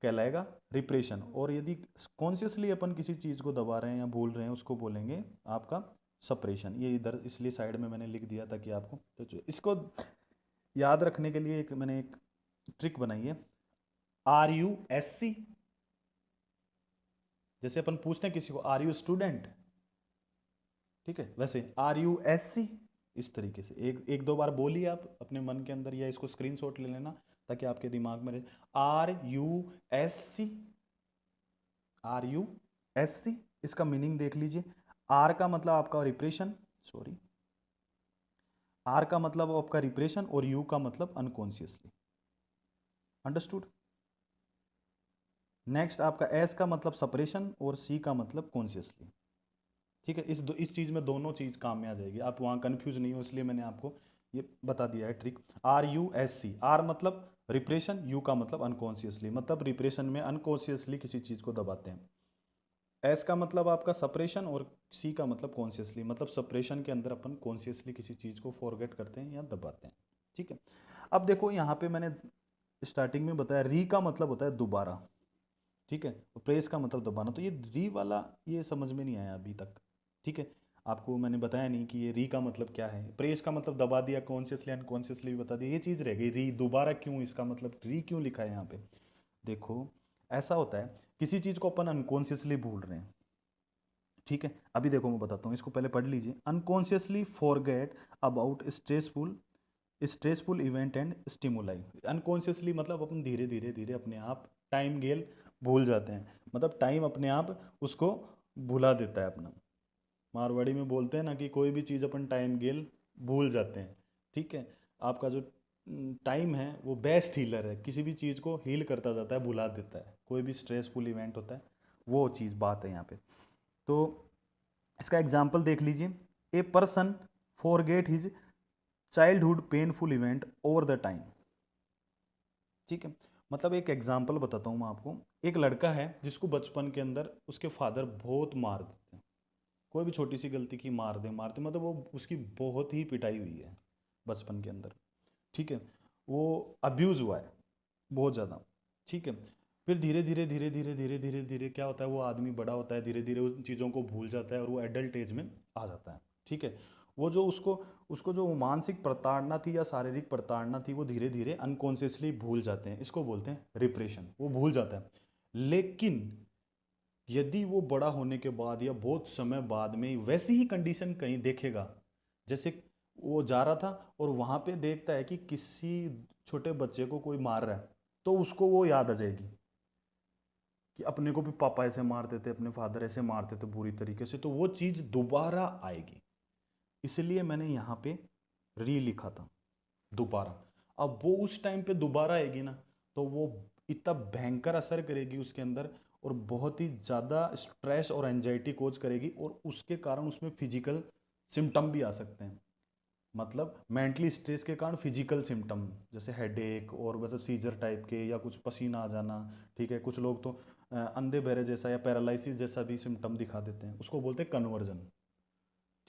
कहलाएगा रिप्रेशन, और यदि कॉन्शियसली अपन किसी चीज़ को दबा रहे हैं या भूल रहे हैं उसको बोलेंगे आपका सप्रेशन। ये इधर इसलिए साइड में मैंने लिख दिया ताकि आपको, तो इसको याद रखने के लिए मैंने एक ट्रिक बनाई है। RUSC, जैसे अपन पूछते हैं किसी को आर यू स्टूडेंट, ठीक है, वैसे RUSC, इस तरीके से एक एक दो बार बोलिए आप अपने मन के अंदर, या इसको स्क्रीनशॉट ले लेना ताकि आपके दिमाग में रहे। RUSC, RUSC, इसका मीनिंग देख लीजिए। आर का मतलब आपका रिप्रेशन, सॉरी, आर का मतलब आपका रिप्रेशन और यू का मतलब अनकॉन्शियसली। अंडरस्टूड। नेक्स्ट आपका एस का मतलब सपरेशन और सी का मतलब कॉन्शियसली। ठीक है, इस चीज़ में दोनों चीज़ काम में आ जाएगी, आप वहाँ कंफ्यूज नहीं हो, इसलिए मैंने आपको ये बता दिया है ट्रिक। RUSC, आर मतलब रिप्रेशन, यू का मतलब अनकॉन्शियसली, मतलब रिप्रेशन में अनकॉन्शियसली किसी चीज़ को दबाते हैं। एस का मतलब आपका सपरेशन और सी का मतलब कॉन्शियसली, मतलब सपरेशन के अंदर अपन कॉन्शियसली किसी चीज़ को फॉरगेट करते हैं या दबाते हैं। ठीक है, अब देखो यहाँ पे मैंने स्टार्टिंग में बताया, री का मतलब होता है दोबारा, ठीक है, और प्रेस का मतलब दबाना। तो ये री वाला ये समझ में नहीं आया अभी तक, ठीक है। आपको मैंने बताया नहीं कि ये री का मतलब क्या है, प्रेस का मतलब दबा दिया, कॉन्शियसली अनकॉन्शियसली भी बता दिया, ये चीज़ रह गई। री दोबारा क्यों, इसका मतलब री क्यों लिखा है यहाँ पे। देखो ऐसा होता है, किसी चीज़ को अपन अनकॉन्शियसली भूल रहे हैं, ठीक है। अभी देखो मैं बताता हूँ, इसको पहले पढ़ लीजिए। Unconsciously forget about stressful event and stimuli. Unconsciously मतलब अपन धीरे धीरे धीरे अपने आप टाइम गेल भूल जाते हैं, मतलब टाइम अपने आप उसको भुला देता है अपना। मारवाड़ी में बोलते हैं ना कि कोई भी चीज़ अपन टाइम गेल भूल जाते हैं, ठीक है। आपका जो टाइम है वो बेस्ट हीलर है, किसी भी चीज़ को हील करता जाता है, भुला देता है। कोई भी स्ट्रेसफुल इवेंट होता है, वो चीज़ बात है यहाँ पे। तो इसका एग्जाम्पल देख लीजिए। A person forget his childhood painful event over the time, ठीक है। मतलब एक एग्जाम्पल बताता हूँ मैं आपको। एक लड़का है जिसको बचपन के अंदर उसके फादर बहुत मार देते हैं, कोई भी छोटी सी गलती की मारते मतलब वो उसकी बहुत ही पिटाई हुई है बचपन के अंदर, ठीक है। वो अब्यूज़ हुआ है बहुत ज़्यादा, ठीक है। फिर धीरे धीरे धीरे धीरे धीरे धीरे धीरे क्या होता है, वो आदमी बड़ा होता है, धीरे धीरे उन चीज़ों को भूल जाता है और वो एडल्ट एज में आ जाता है, ठीक है। वो जो उसको उसको जो मानसिक प्रताड़ना थी या शारीरिक प्रताड़ना थी, वो धीरे धीरे अनकॉन्शियसली भूल जाते हैं, इसको बोलते हैं रिप्रेशन। वो भूल जाता है। लेकिन यदि वो बड़ा होने के बाद या बहुत समय बाद में वैसी ही कंडीशन कहीं देखेगा, जैसे वो जा रहा था और वहां पे देखता है कि किसी छोटे बच्चे को कोई मार रहा है, तो उसको वो याद आ जाएगी कि अपने को भी पापा ऐसे मारते थे, अपने फादर ऐसे मारते थे बुरी तरीके से, तो वो चीज़ दोबारा आएगी। इसलिए मैंने यहाँ पे री लिखा था, दोबारा। अब वो उस टाइम पे दोबारा आएगी ना, तो वो इतना भयंकर असर करेगी उसके अंदर, और बहुत ही ज़्यादा स्ट्रेस और एंजाइटी कोज करेगी, और उसके कारण उसमें फिजिकल सिम्टम भी आ सकते हैं। मतलब मेंटली स्ट्रेस के कारण फिजिकल सिम्टम, जैसे हेडेक और वैसे सीजर टाइप के, या कुछ पसीना आ जाना, ठीक है। कुछ लोग तो अंधे बहरे जैसा या पैरालिसिस जैसा भी सिम्टम दिखा देते हैं, उसको बोलते हैं कन्वर्जन,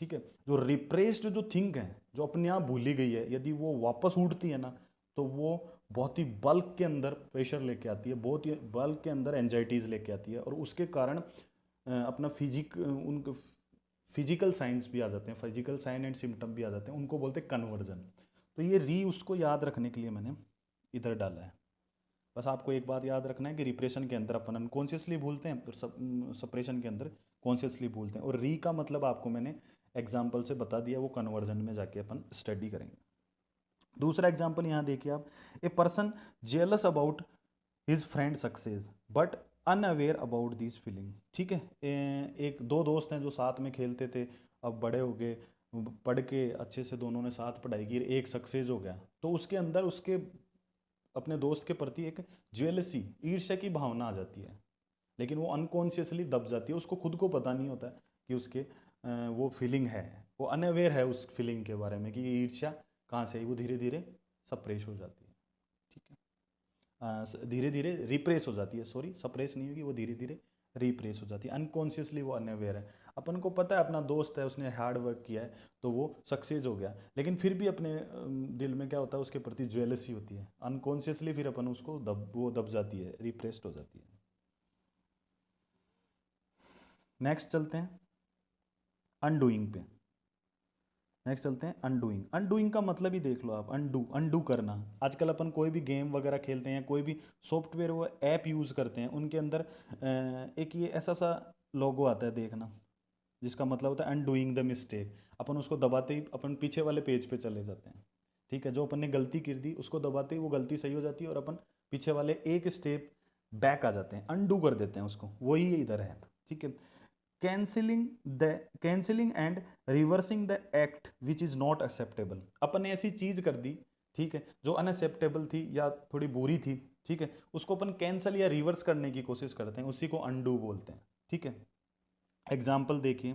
ठीक है। जो रिप्रेस्ड जो थिंक है, जो अपने आप भूली गई है, यदि वो वापस उठती है ना, तो वो बहुत ही बल्क के अंदर प्रेशर लेके आती है, बहुत ही बल्क के अंदर एंजाइटीज लेके आती है, और उसके कारण अपना उनके फिजिकल साइंस भी आ जाते हैं, फिजिकल साइन एंड सिम्टम भी आ जाते हैं, उनको बोलते हैं कन्वर्जन। तो ये री उसको याद रखने के लिए मैंने इधर डाला है। बस आपको एक बात याद रखना है कि रिप्रेशन के अंदर अपन अनकॉन्शियसली भूलते हैं, और सप्रेशन के अंदर कॉन्शियसली भूलते हैं। और री का मतलब आपको मैंने एग्जाम्पल से बता दिया, वो कन्वर्जन में जाके अपन स्टडी करेंगे। दूसरा एग्जाम्पल यहाँ देखिए आप। A person jealous about his friend success but unaware about this feeling, ठीक है। एक दो दोस्त हैं जो साथ में खेलते थे, अब बड़े हो गए, पढ़ के अच्छे से दोनों ने साथ पढ़ाई की, एक सक्सेस हो गया, तो उसके अंदर उसके अपने दोस्त के प्रति एक ज्वेलसी, ईर्ष्या की भावना आ जाती है। लेकिन वो अनकॉन्शियसली दब जाती है, उसको खुद को पता नहीं होता कि उसके वो फीलिंग है, वो अनअवेयर है उस फीलिंग के बारे में कि ये ईर्ष्या कहाँ से आई। वो धीरे धीरे सप्रेस हो जाती है, ठीक है। धीरे धीरे रिप्रेस हो जाती है, सॉरी सप्रेस नहीं होगी, वो धीरे धीरे रिप्रेस हो जाती है। अनकॉन्शियसली वो अनअवेयर है, अपन को पता है अपना दोस्त है, उसने हार्ड वर्क किया है, तो वो सक्सेस हो गया, लेकिन फिर भी अपने दिल में क्या होता है, उसके प्रति ज्वेलसी होती है। अनकॉन्शियसली फिर अपन उसको वो दब जाती है, रिप्रेस्ड हो जाती है। नेक्स्ट चलते हैं अनडूइंग पे। नेक्स्ट चलते हैं अनडूइंग। अनडूइंग का मतलब ही देख लो आप, अनडू करना। आजकल अपन कोई भी गेम वगैरह खेलते हैं, कोई भी सॉफ्टवेयर वो ऐप यूज़ करते हैं, उनके अंदर एक ये ऐसा सा लोगो आता है देखना, जिसका मतलब होता है अनडूइंग द मिस्टेक। अपन उसको दबाते ही अपन पीछे वाले पेज पे चले जाते हैं, ठीक है। जो अपन ने गलती कर दी उसको दबाते ही वो गलती सही हो जाती है, और अपन पीछे वाले एक स्टेप बैक आ जाते हैं, अनडू कर देते हैं उसको, वही इधर है, ठीक है। Cancelling and reversing the act which is not acceptable. अपन ने ऐसी चीज़ कर दी, ठीक है, जो अनएक्सेप्टेबल थी या थोड़ी बुरी थी, ठीक है, उसको अपन कैंसिल या रिवर्स करने की कोशिश करते हैं, उसी को अनडू बोलते हैं, ठीक है। एग्जाम्पल देखिए,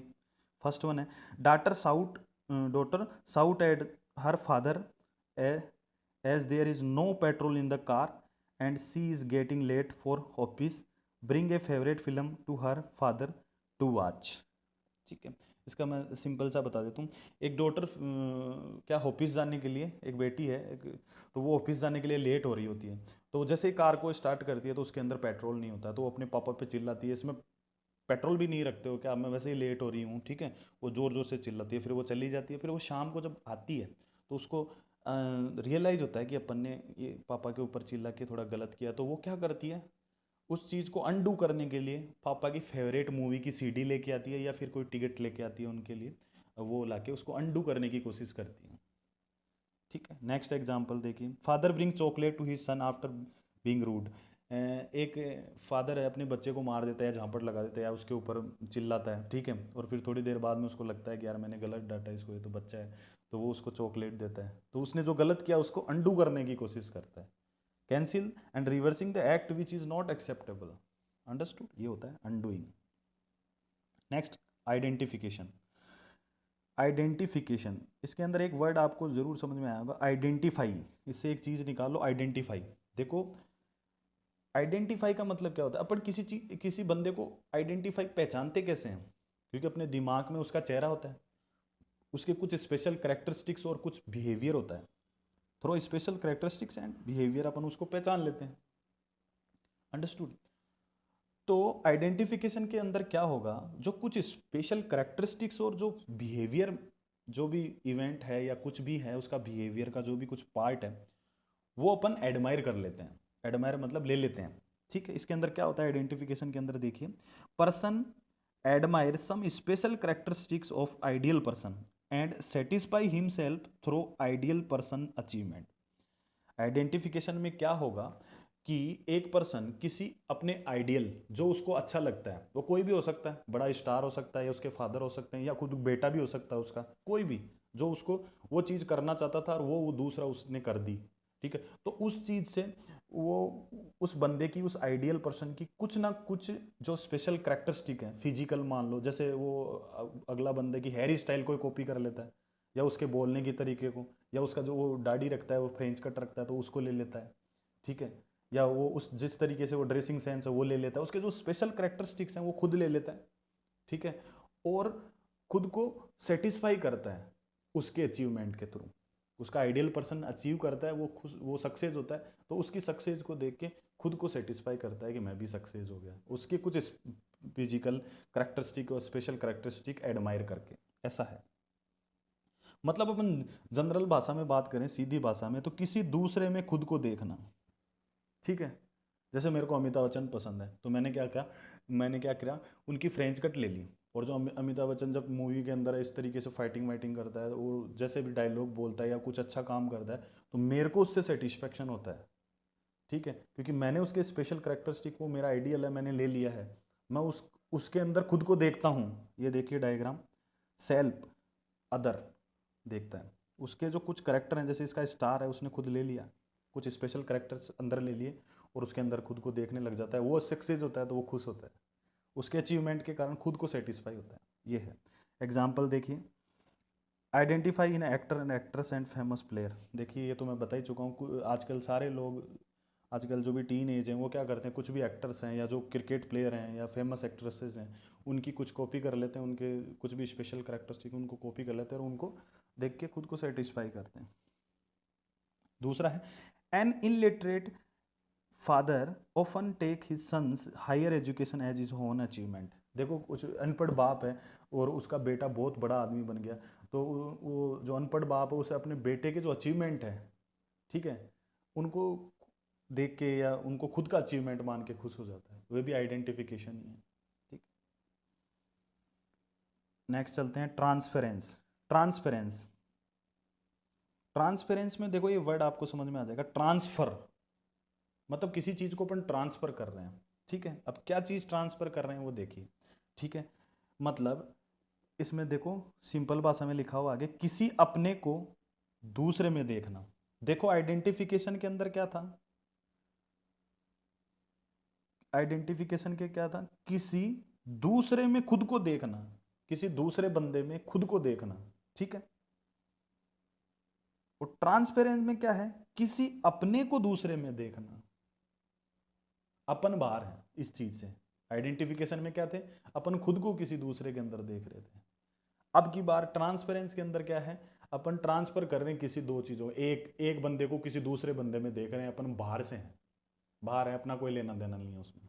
फर्स्ट वन है, daughter shout daughter shout at her father as there is no petrol in the car and she is getting late for office, bring a favourite film to her father to watch, ठीक है, इसका मैं सिंपल सा बता देता हूँ। एक डॉटर क्या ऑफिस जाने के लिए, एक बेटी है एक, तो वो ऑफिस जाने के लिए लेट हो रही होती है। तो जैसे ही कार को स्टार्ट करती है तो उसके अंदर पेट्रोल नहीं होता, तो वो अपने पापा पे चिल्लाती है, इसमें पेट्रोल भी नहीं रखते हो क्या, मैं वैसे ही लेट हो रही हूँ, ठीक है। वो ज़ोर ज़ोर से चिल्लाती है, फिर वो चली जाती है। फिर वो शाम को जब आती है तो उसको रियलाइज़ होता है कि अपन ने ये पापा के ऊपर चिल्ला के थोड़ा गलत किया। तो वो क्या करती है, उस चीज़ को अनडू करने के लिए पापा की फेवरेट मूवी की सीडी लेके आती है या फिर कोई टिकट लेके आती है उनके लिए, वो लाके उसको अनडू करने की कोशिश करती है। ठीक है, नेक्स्ट एग्जांपल देखिए, father bring chocolate to his son after being rude. एक फादर है, अपने बच्चे को मार देता है, झापड़ लगा देता है या उसके ऊपर चिल्लाता है, ठीक है। और फिर थोड़ी देर बाद में उसको लगता है कि यार मैंने गलत डांटा इसको, ये तो बच्चा है, तो वो उसको चॉकलेट देता है। तो उसने जो गलत किया उसको अनडू करने की कोशिश करता है। Cancel and reversing the act which is not acceptable. Understood, ये होता है अनडूइंग। Next, identification. आइडेंटिफिकेशन, इसके अंदर एक वर्ड आपको जरूर समझ में आया होगा, आइडेंटिफाई। इससे एक चीज निकालो, आइडेंटिफाई। देखो, आइडेंटिफाई का मतलब क्या होता है, अपन किसी चीज किसी बंदे को आइडेंटिफाई पहचानते कैसे हैं, क्योंकि अपने दिमाग में उसका चेहरा होता है, उसके कुछ स्पेशल करेक्टरिस्टिक्स और कुछ बिहेवियर होता है। Through special characteristics and behaviour अपन उसको पहचान लेते हैं। अंडरस्टूड। तो आइडेंटिफिकेशन के अंदर क्या होगा, जो कुछ स्पेशल करेक्टरिस्टिक्स और जो बिहेवियर, जो भी इवेंट है या कुछ भी है उसका बिहेवियर का जो भी कुछ पार्ट है, वो अपन एडमायर कर लेते हैं। एडमायर मतलब ले लेते हैं। ठीक है, इसके अंदर क्या होता है आइडेंटिफिकेशन के अंदर, देखिए, person admire some special characteristics of ideal person and satisfy himself through ideal person achievement. Identification में क्या होगा कि एक पर्सन किसी अपने आइडियल, जो उसको अच्छा लगता है, वो कोई भी हो सकता है, बड़ा स्टार हो सकता है या उसके फादर हो सकते हैं या खुद बेटा भी हो सकता है उसका, कोई भी, जो उसको वो चीज़ करना चाहता था और वो दूसरा उसने कर दी। ठीक है, तो उस चीज़ से वो उस बंदे की, उस आइडियल पर्सन की कुछ ना कुछ जो स्पेशल करेक्टरिस्टिक है, फिजिकल मान लो, जैसे वो अगला बंदे की हेयर स्टाइल कोई कॉपी कर लेता है, या उसके बोलने की तरीके को, या उसका जो वो दाढ़ी रखता है, वो फ्रेंच कट रखता है तो उसको ले लेता है। ठीक है, या वो उस जिस तरीके से वो ड्रेसिंग सेंस है वो ले लेता है, उसके जो स्पेशल करेक्टरिस्टिक्स हैं वो खुद ले लेता है। ठीक है, और खुद को सेटिस्फाई करता है उसके अचीवमेंट के थ्रू। उसका आइडियल पर्सन अचीव करता है, वो खुश, वो सक्सेस होता है, तो उसकी सक्सेस को देख के खुद को सेटिस्फाई करता है कि मैं भी सक्सेस हो गया, उसके कुछ फिजिकल करेक्टरिस्टिक और स्पेशल करेक्टरिस्टिक एडमायर करके। ऐसा है, मतलब अपन जनरल भाषा में बात करें, सीधी भाषा में, तो किसी दूसरे में खुद को देखना। ठीक है, जैसे मेरे को अमिताभ बच्चन पसंद है, तो मैंने क्या किया, उनकी फ्रेंच कट ले ली। और जो अमिताभ बच्चन जब मूवी के अंदर इस तरीके से फाइटिंग वाइटिंग करता है, वो जैसे भी डायलॉग बोलता है या कुछ अच्छा काम करता है, तो मेरे को उससे सेटिस्फेक्शन होता है। ठीक है, क्योंकि मैंने उसके स्पेशल करेक्टरिस्टिक, वो मेरा आइडियल है, मैंने ले लिया है। मैं उसके अंदर खुद को देखता हूँ। ये देखिए डायग्राम, सेल्फ, अदर देखता है, उसके जो कुछ करेक्टर हैं, जैसे इसका स्टार है, उसने खुद ले लिया, कुछ स्पेशल करेक्टर्स अंदर ले लिए और उसके अंदर खुद को देखने लग जाता है, वो सक्सेस होता है तो वो खुश होता है, उसके अचीवमेंट के कारण खुद को सेटिस्फाई होता है। ये है एग्जाम्पल। देखिए, identify in actor and actress and famous player. देखिए, ये तो मैं बता ही चुका हूँ, आजकल सारे लोग, आजकल जो भी टीन एज हैं वो क्या करते हैं, कुछ भी एक्टर्स हैं या जो क्रिकेट प्लेयर हैं या फेमस एक्ट्रेसेस हैं, उनकी कुछ कॉपी कर लेते हैं, उनके कुछ भी स्पेशल करेक्टरिस्टिक उनको कॉपी कर लेते हैं और उनको देख के खुद को सेटिस्फाई करते हैं। दूसरा है, an illiterate father often take his sons higher education as is own achievement. देखो, कुछ अनपढ़ बाप है और उसका बेटा बहुत बड़ा आदमी बन गया, तो वो जो अनपढ़ बाप है उसे अपने बेटे के जो अचीवमेंट है, ठीक है, उनको देख के या उनको खुद का अचीवमेंट मान के खुश हो जाता है, वे भी आइडेंटिफिकेशन ही है। ठीक, नेक्स्ट चलते हैं, ट्रांसफरेंस। ट्रांसफरेंस, ट्रांसपेरेंस में देखो, ये वर्ड आपको समझ में आ जाएगा, ट्रांसफर मतलब किसी चीज को अपन ट्रांसफर कर रहे हैं। ठीक है, अब क्या चीज ट्रांसफर कर रहे हैं वो देखिए। ठीक है, मतलब इसमें देखो, सिंपल भाषा में लिखा हुआ आगे, किसी अपने को दूसरे में देखना। देखो, आइडेंटिफिकेशन के अंदर क्या था, आइडेंटिफिकेशन के क्या था, किसी दूसरे में खुद को देखना, किसी दूसरे बंदे में खुद को देखना। ठीक है, और ट्रांसपेरेंस में क्या है, किसी अपने को दूसरे में देखना। अपन बाहर है इस चीज से, आइडेंटिफिकेशन में क्या थे, अपन खुद को किसी दूसरे के अंदर देख रहे थे। अब की बार ट्रांसपेरेंस के अंदर क्या है, अपन ट्रांसफर कर रहे हैं किसी दो चीज़ों, एक एक बंदे को किसी दूसरे बंदे में देख रहे हैं, अपन बाहर से हैं, बाहर है, अपना कोई लेना देना नहीं है उसमें,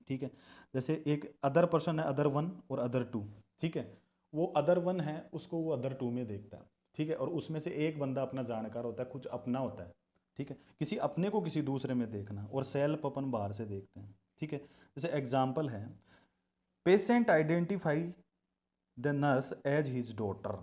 ठीक है। जैसे एक अदर पर्सन है, अदर वन और अदर टू, ठीक है। वो अदर वन है, उसको वो अदर टू में देखता है, ठीक है। और उसमें से एक बंदा अपना जानकार होता है, कुछ अपना होता है, ठीक है। किसी अपने को किसी दूसरे में देखना, और सेल्फ अपन बाहर से देखते हैं, ठीक है। जैसे एग्जाम्पल है, patient identify the nurse as his daughter,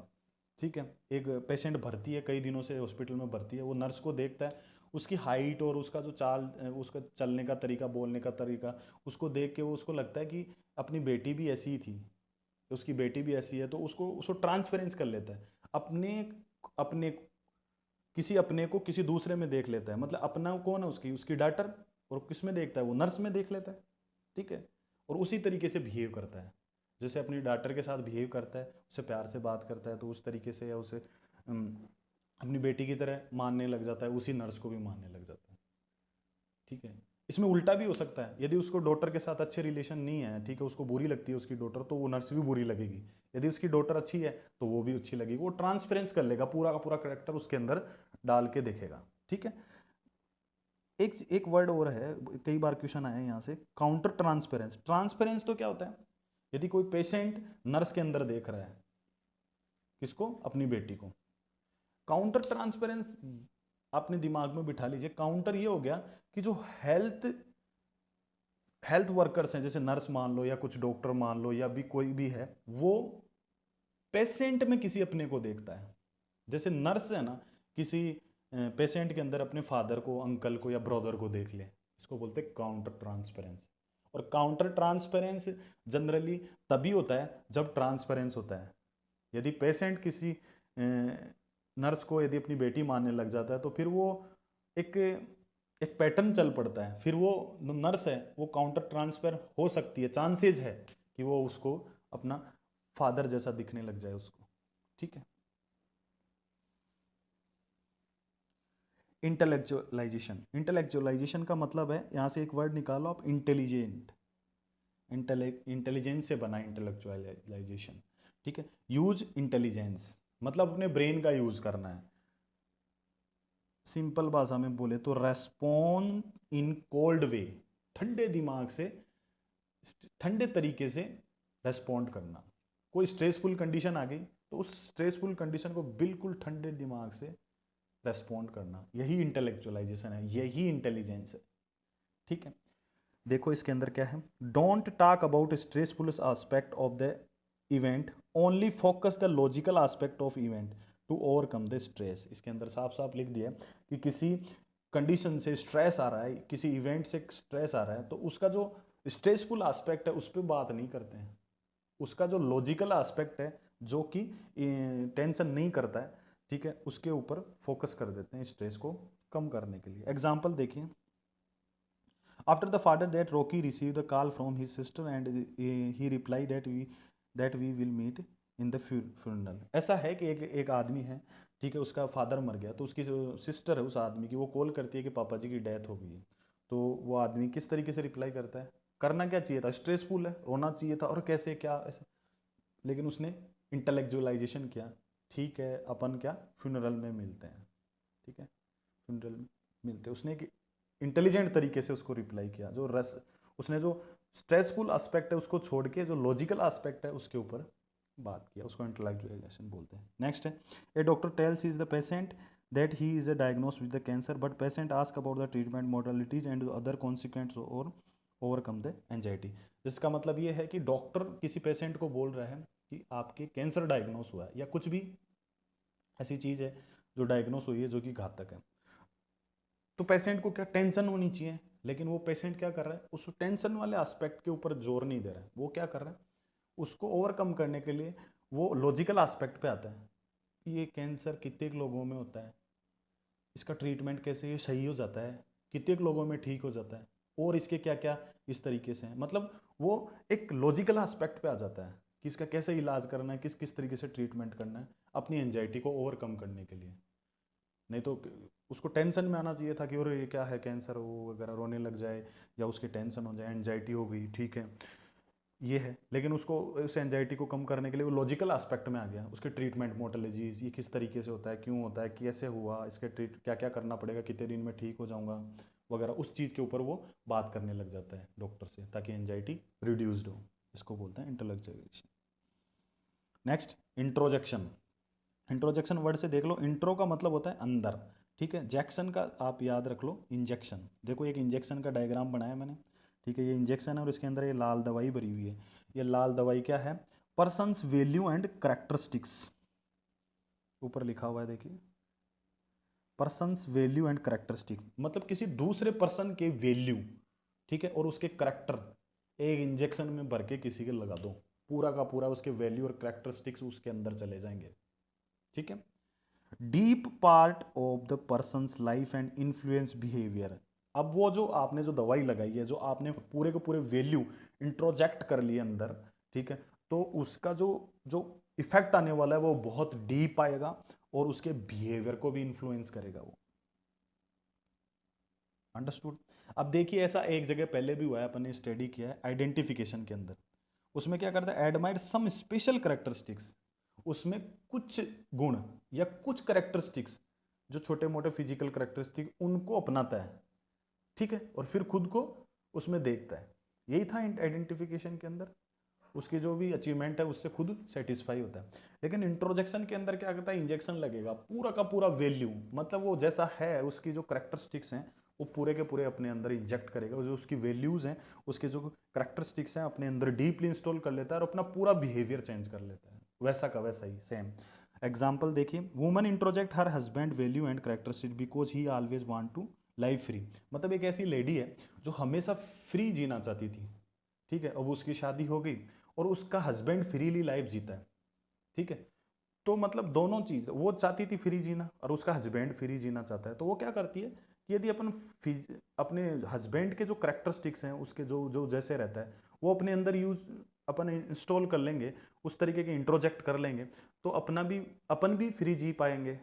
ठीक है। एक पेशेंट भर्ती है, कई दिनों से हॉस्पिटल में भर्ती है, वो नर्स को देखता है, उसकी हाइट और उसका जो चाल, उसका चलने का तरीका, बोलने का तरीका, उसको देख के वो उसको लगता है कि अपनी बेटी भी ऐसी ही थी, उसकी बेटी भी ऐसी है, तो उसको उसको ट्रांसफरेंस कर लेता है, अपने अपने किसी अपने को किसी दूसरे में देख लेता है, मतलब अपना कौन है, उसकी उसकी डॉटर, और किस में देखता है, वो नर्स में देख लेता है, ठीक है। और उसी तरीके से बिहेव करता है, जैसे अपनी डॉटर के साथ बिहेव करता है, उससे प्यार से बात करता है, तो उस तरीके से, या उसे अपनी बेटी की तरह मानने लग जाता है, उसी नर्स को भी मानने लग जाता है, ठीक है। इसमें उल्टा भी हो सकता है, यदि उसको डॉटर के साथ अच्छे रिलेशन नहीं है, ठीक है, उसको बुरी लगती है उसकी डॉटर, तो वो नर्स भी बुरी लगेगी। यदि उसकी डॉटर अच्छी है तो वो भी अच्छी लगेगी, वो ट्रांसपेरेंस कर लेगा, पूरा का पूरा करेक्टर उसके अंदर डाल के देखेगा, ठीक है। एक एक वर्ड और है, कई बार क्वेश्चन आया है यहाँ से, काउंटर ट्रांसपेरेंस। ट्रांसपेरेंस तो क्या होता है, यदि कोई पेशेंट नर्स के अंदर देख रहा है, किसको, अपनी बेटी को। काउंटर ट्रांसपेरेंस अपने दिमाग में बिठा लीजिए, काउंटर ये हो गया कि जो हेल्थ हेल्थ वर्कर्स हैं, जैसे नर्स मान लो, या कुछ डॉक्टर मान लो, या भी कोई भी है, वो पेशेंट में किसी अपने को देखता है। जैसे नर्स है ना, किसी पेशेंट के अंदर अपने फादर को, अंकल को, या ब्रदर को देख ले, इसको बोलते हैं काउंटर ट्रांसपेरेंस। और काउंटर ट्रांसपेरेंस जनरली तभी होता है जब ट्रांसपेरेंस होता है। यदि पेशेंट किसी नर्स को यदि अपनी बेटी मानने लग जाता है, तो फिर वो एक एक पैटर्न चल पड़ता है, फिर वो नर्स है, वो काउंटर ट्रांसफर हो सकती है, चांसेज है कि वो उसको अपना फादर जैसा दिखने लग जाए उसको, ठीक है। इंटेलेक्चुअलाइजेशन, इंटेलेक्चुअलाइजेशन का मतलब है, यहाँ से एक वर्ड निकालो आप, इंटेलिजेंट, इंटेलिजेंस से बना इंटेलेक्चुअलाइजेशन, ठीक है। यूज इंटेलिजेंस मतलब अपने ब्रेन का यूज करना है, सिंपल भाषा में बोले तो रेस्पॉन्ड इन कोल्ड वे, ठंडे दिमाग से, ठंडे तरीके से रेस्पॉन्ड करना। कोई स्ट्रेसफुल कंडीशन आ गई तो उस स्ट्रेसफुल कंडीशन को बिल्कुल ठंडे दिमाग से रेस्पॉन्ड करना, यही इंटेलेक्चुअलाइजेशन है, यही इंटेलिजेंस है, ठीक है। देखो इसके अंदर क्या है, don't talk about stressful aspect of the event, only focus the logical aspect of event to overcome the stress. इसके अंदर साफ साफ लिख दिया कि किसी कंडीशन से स्ट्रेस आ रहा है, किसी इवेंट से स्ट्रेस आ रहा है, तो उसका जो स्ट्रेसफुल एस्पेक्ट है उस पर बात नहीं करते हैं, उसका जो लॉजिकल एस्पेक्ट है, जो कि टेंशन नहीं करता है, ठीक है, उसके ऊपर फोकस कर देते हैं स्ट्रेस को कम करने के लिए। एग्जाम्पल देखिए, after the father that Rocky received a call from his sister and he replied that we will meet in the funeral। ऐसा है कि एक आदमी है, ठीक है, उसका फादर मर गया, तो उसकी सिस्टर है उस आदमी की, वो कॉल करती है कि पापा जी की डेथ हो गई है। तो वो आदमी किस तरीके से रिप्लाई करता है, करना क्या चाहिए था, स्ट्रेसफुल है, रोना चाहिए था, और कैसे क्या ऐसे, लेकिन उसने इंटेलेक्चुअलाइजेशन किया, ठीक है, अपन क्या फ्यूनरल में मिलते हैं, ठीक है, फ्यूनरल में मिलते हैं, उसने एक इंटेलिजेंट तरीके से उसको रिप्लाई किया, जो रस उसने जो स्ट्रेसफुल एस्पेक्ट है उसको छोड़ के जो लॉजिकल एस्पेक्ट है उसके ऊपर बात किया, उसको इंटेलेक्चुअलाइजेशन बोलते हैं। नेक्स्ट है, a doctor tells is the patient that he is diagnose with the cancer, but patient ask about the treatment modalities and other consequence और ओवरकम द एंजाइटी। इसका मतलब ये है कि डॉक्टर किसी पेशेंट को बोल रहा है कि आपके कैंसर डायग्नोस हुआ है, या कुछ भी ऐसी चीज़ है जो डायग्नोस हुई है जो कि घातक है, तो पेशेंट को क्या टेंशन होनी चाहिए, लेकिन वो पेशेंट क्या कर रहा है, उस टेंशन वाले एस्पेक्ट के ऊपर जोर नहीं दे रहा है, वो क्या कर रहा है, उसको ओवरकम करने के लिए वो लॉजिकल एस्पेक्ट पे आता है कि ये कैंसर कितने लोगों में होता है, इसका ट्रीटमेंट कैसे ये सही हो जाता है, कितने लोगों में ठीक हो जाता है, और इसके क्या क्या इस तरीके से हैं, मतलब वो एक लॉजिकल एस्पेक्ट पे आ जाता है कि इसका कैसे इलाज करना है, किस किस तरीके से ट्रीटमेंट करना है अपनी एंजाइटी को ओवरकम करने के लिए। नहीं तो उसको टेंशन में आना चाहिए था कि और ये क्या है कैंसर, वो वगैरह रोने लग जाए, या उसके टेंशन हो जाए, एंजाइटी हो गई, ठीक है, ये है, लेकिन उसको उस एंजाइटी को कम करने के लिए वो लॉजिकल एस्पेक्ट में आ गया, उसके ट्रीटमेंट मोटोलॉजीज, ये किस तरीके से होता है, क्यों होता है, कैसे हुआ, इसके ट्रीट क्या क्या करना पड़ेगा, कितने दिन में ठीक हो जाऊंगा वगैरह, उस चीज़ के ऊपर वो बात करने लग जाता है डॉक्टर से, ताकि एंजाइटी रिड्यूस्ड हो। इसको बोलते हैं इंटेलेक्चुअलाइजेशन। नेक्स्ट, इंट्रोजेक्शन। इंट्रोजेक्शन वर्ड से देख लो, इंट्रो का मतलब होता है अंदर, ठीक है, जैक्सन का आप याद रख लो इंजेक्शन। देखो एक इंजेक्शन का डायग्राम बनाया मैंने, ठीक है, ये इंजेक्शन है और इसके अंदर ये लाल दवाई भरी हुई है। ये लाल दवाई क्या है? पर्सन्स वैल्यू एंड करेक्टरिस्टिक्स, ऊपर लिखा हुआ है देखिए, पर्सन्स वैल्यू एंड करेक्टरिस्टिक, मतलब किसी दूसरे पर्सन के वैल्यू, ठीक है, और उसके करेक्टर एक इंजेक्शन में भर के किसी के लगा दो, पूरा का पूरा उसके वैल्यू और करेक्टरिस्टिक्स उसके अंदर चले जाएंगे, ठीक है। Deep part of the persons life and influence behaviour. अब वो जो आपने जो दवाई लगाई है, जो आपने पूरे के पूरे वैल्यू इंट्रोजेक्ट कर लिए अंदर, ठीक है, तो उसका जो जो इफेक्ट आने वाला है वो बहुत डीप आएगा और उसके बिहेवियर को भी इन्फ्लुएंस करेगा वो। अंडरस्टूड? अब देखिए ऐसा एक जगह पहले भी हुआ है, अपन ने स्टडी किया है आइडेंटिफिकेशन के अंदर। उसमें क्या करता है, एडमायर सम स्पेशल करेक्टरिस्टिक्स, उसमें कुछ गुण या कुछ करेक्टरिस्टिक्स जो छोटे मोटे फिजिकल करेक्टरिस्टिक उनको अपनाता है, ठीक है, और फिर खुद को उसमें देखता है। यही था आइडेंटिफिकेशन के अंदर, उसकी जो भी अचीवमेंट है उससे खुद सेटिस्फाई होता है। लेकिन इंट्रोजेक्शन के अंदर क्या करता है, इंजेक्शन लगेगा, पूरा का पूरा वैल्यू, मतलब वो जैसा है उसकी जो करेक्टरिस्टिक्स हैं वो पूरे के पूरे अपने अंदर इंजेक्ट करेगा, जो उसकी वैल्यूज हैं, उसके जो करेक्टरिस्टिक्स हैं अपने अंदर डीपली इंस्टॉल कर लेता है और अपना पूरा बिहेवियर चेंज कर लेता है, वैसा का वैसा ही सेम। एग्जाम्पल देखिए, woman introject her husband value and characteristic because he always want to life free. मतलब एक ऐसी लेडी है जो हमेशा फ्री जीना चाहती थी, ठीक है, अब उसकी शादी हो गई और उसका हस्बैंड फ्रीली लाइफ जीता है, ठीक है, तो मतलब दोनों चीज, वो चाहती थी फ्री जीना और उसका हस्बैंड फ्री जीना चाहता है, तो वो क्या करती है कि यदि अपन अपने हस्बैंड के जो करेक्टरिस्टिक्स हैं, उसके जो जो जैसे रहता है वो अपने अंदर यूज अपन इंस्टॉल कर लेंगे, उस तरीके के इंट्रोजेक्ट कर लेंगे, तो अपन भी फ्री जी पाएंगे।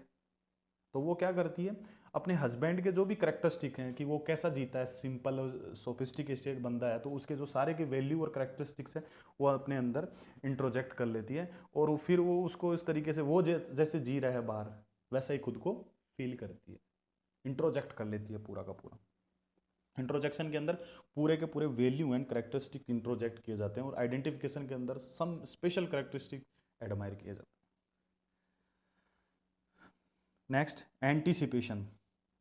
तो वो क्या करती है, अपने हस्बैंड के जो भी करेक्टरिस्टिक हैं कि वो कैसा जीता है, सिंपल और सोफिस्टिकेटेड बंदा है, तो उसके जो सारे के वैल्यू और करेक्टरिस्टिक्स हैं वो अपने अंदर इंट्रोजेक्ट कर लेती है, और फिर वो उसको इस तरीके से वो जैसे जी रहा है बाहर वैसा ही खुद को फील करती है, इंट्रोजेक्ट कर लेती है पूरा का पूरा। इंट्रोजेक्शन के अंदर पूरे के पूरे वैल्यू एंड करेक्टरिस्टिक इंट्रोजेक्ट किए जाते हैं और आइडेंटिफिकेशन के अंदर सम स्पेशल करेक्टरिस्टिक एडमायर किए जाते हैं। Next, anticipation.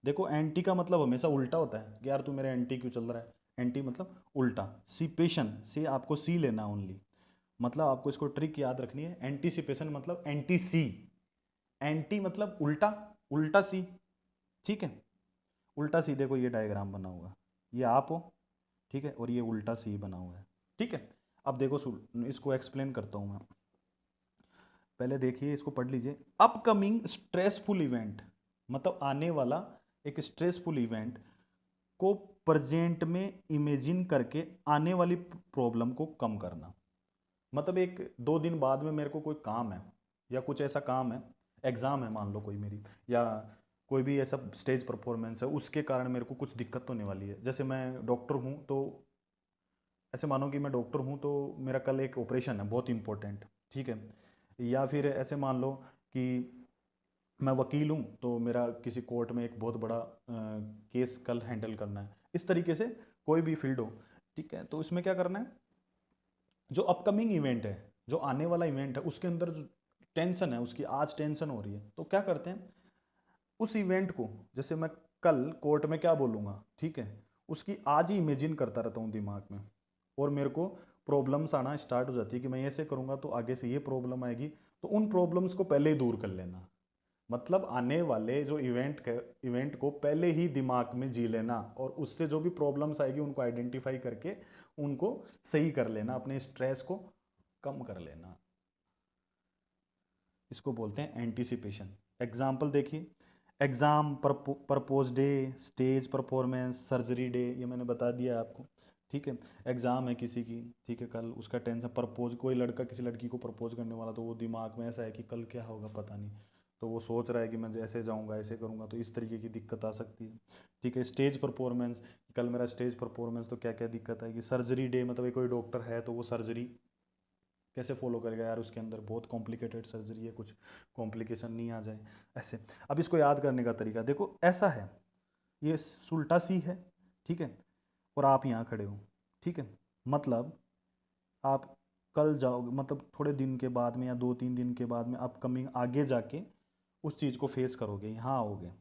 देखो एंटी का मतलब हमेशा उल्टा होता है कि यार तू मेरे एंटी क्यों चल रहा है, एंटी मतलब उल्टा। सिपेशन से आपको सी लेना ओनली, मतलब आपको इसको ट्रिक याद रखनी है, एंटीसिपेशन मतलब एंटी सी, एंटी मतलब उल्टा, उल्टा सी, ठीक है, उल्टा सी। देखो ये डायग्राम बना हुआ, ये आप हो, ठीक है, और ये उल्टा सी बना हुआ है, ठीक है। अब देखो इसको एक्सप्लेन करता हूँ मैं, पहले देखिए इसको पढ़ लीजिए। अपकमिंग स्ट्रेसफुल इवेंट, मतलब आने वाला एक स्ट्रेसफुल इवेंट को प्रेजेंट में इमेजिन करके आने वाली प्रॉब्लम को कम करना। मतलब एक 2 दिन बाद में मेरे को कोई काम है या कुछ ऐसा काम है, एग्ज़ाम है मान लो कोई मेरी, या कोई भी ऐसा स्टेज परफॉर्मेंस है, उसके कारण मेरे को कुछ दिक्कत होने वाली है। जैसे मैं डॉक्टर हूँ, तो ऐसे मानो कि मैं डॉक्टर हूँ तो मेरा कल एक ऑपरेशन है बहुत इंपॉर्टेंट, ठीक है, या फिर ऐसे मान लो कि मैं वकील हूँ तो मेरा किसी कोर्ट में एक बहुत बड़ा केस कल हैंडल करना है, इस तरीके से कोई भी फील्ड हो, ठीक है, तो इसमें क्या करना है, जो अपकमिंग इवेंट है, जो आने वाला इवेंट है, उसके अंदर जो टेंशन है, उसकी आज टेंशन हो रही है, तो क्या करते हैं उस इवेंट को, जैसे मैं कल कोर्ट में क्या बोलूँगा, ठीक है, उसकी आज ही इमेजिन करता रहता हूँ दिमाग में, और मेरे को प्रॉब्लम्स आना स्टार्ट हो जाती है कि मैं ऐसे करूँगा तो आगे से ये प्रॉब्लम आएगी, तो उन प्रॉब्लम्स को पहले ही दूर कर लेना। मतलब आने वाले जो इवेंट को पहले ही दिमाग में जी लेना, और उससे जो भी प्रॉब्लम्स आएगी उनको आइडेंटिफाई करके उनको सही कर लेना, अपने स्ट्रेस को कम कर लेना, इसको बोलते हैं एंटीसिपेशन। एग्जाम्पल देखिए, exam, propose day, stage performance, surgery day, ये मैंने बता दिया आपको, ठीक है। एग्जाम है किसी की, ठीक है, कल उसका टेंशन, प्रपोज, कोई लड़का किसी लड़की को प्रपोज करने वाला, तो वो दिमाग में ऐसा है कि कल क्या होगा पता नहीं, तो वो सोच रहा है कि मैं ऐसे जाऊंगा ऐसे करूंगा, तो इस तरीके की दिक्कत आ सकती है। ठीक है, स्टेज परफॉर्मेंस, कल मेरा स्टेज परफॉर्मेंस, तो क्या क्या दिक्कत आएगी। सर्जरी डे, मतलब कोई डॉक्टर है तो वो सर्जरी कैसे फॉलो करेगा यार, उसके अंदर बहुत कॉम्प्लिकेटेड सर्जरी है, कुछ कॉम्प्लिकेशन नहीं आ जाए ऐसे। अब इसको याद करने का तरीका देखो, ऐसा है, ये उल्टा सी है, ठीक है, और आप यहाँ खड़े हो, ठीक है, मतलब आप कल जाओगे, मतलब थोड़े दिन के बाद में या 2-3 दिन के बाद में अपकमिंग आगे जाके उस चीज़ को फेस करोगे, यहाँ आओगे,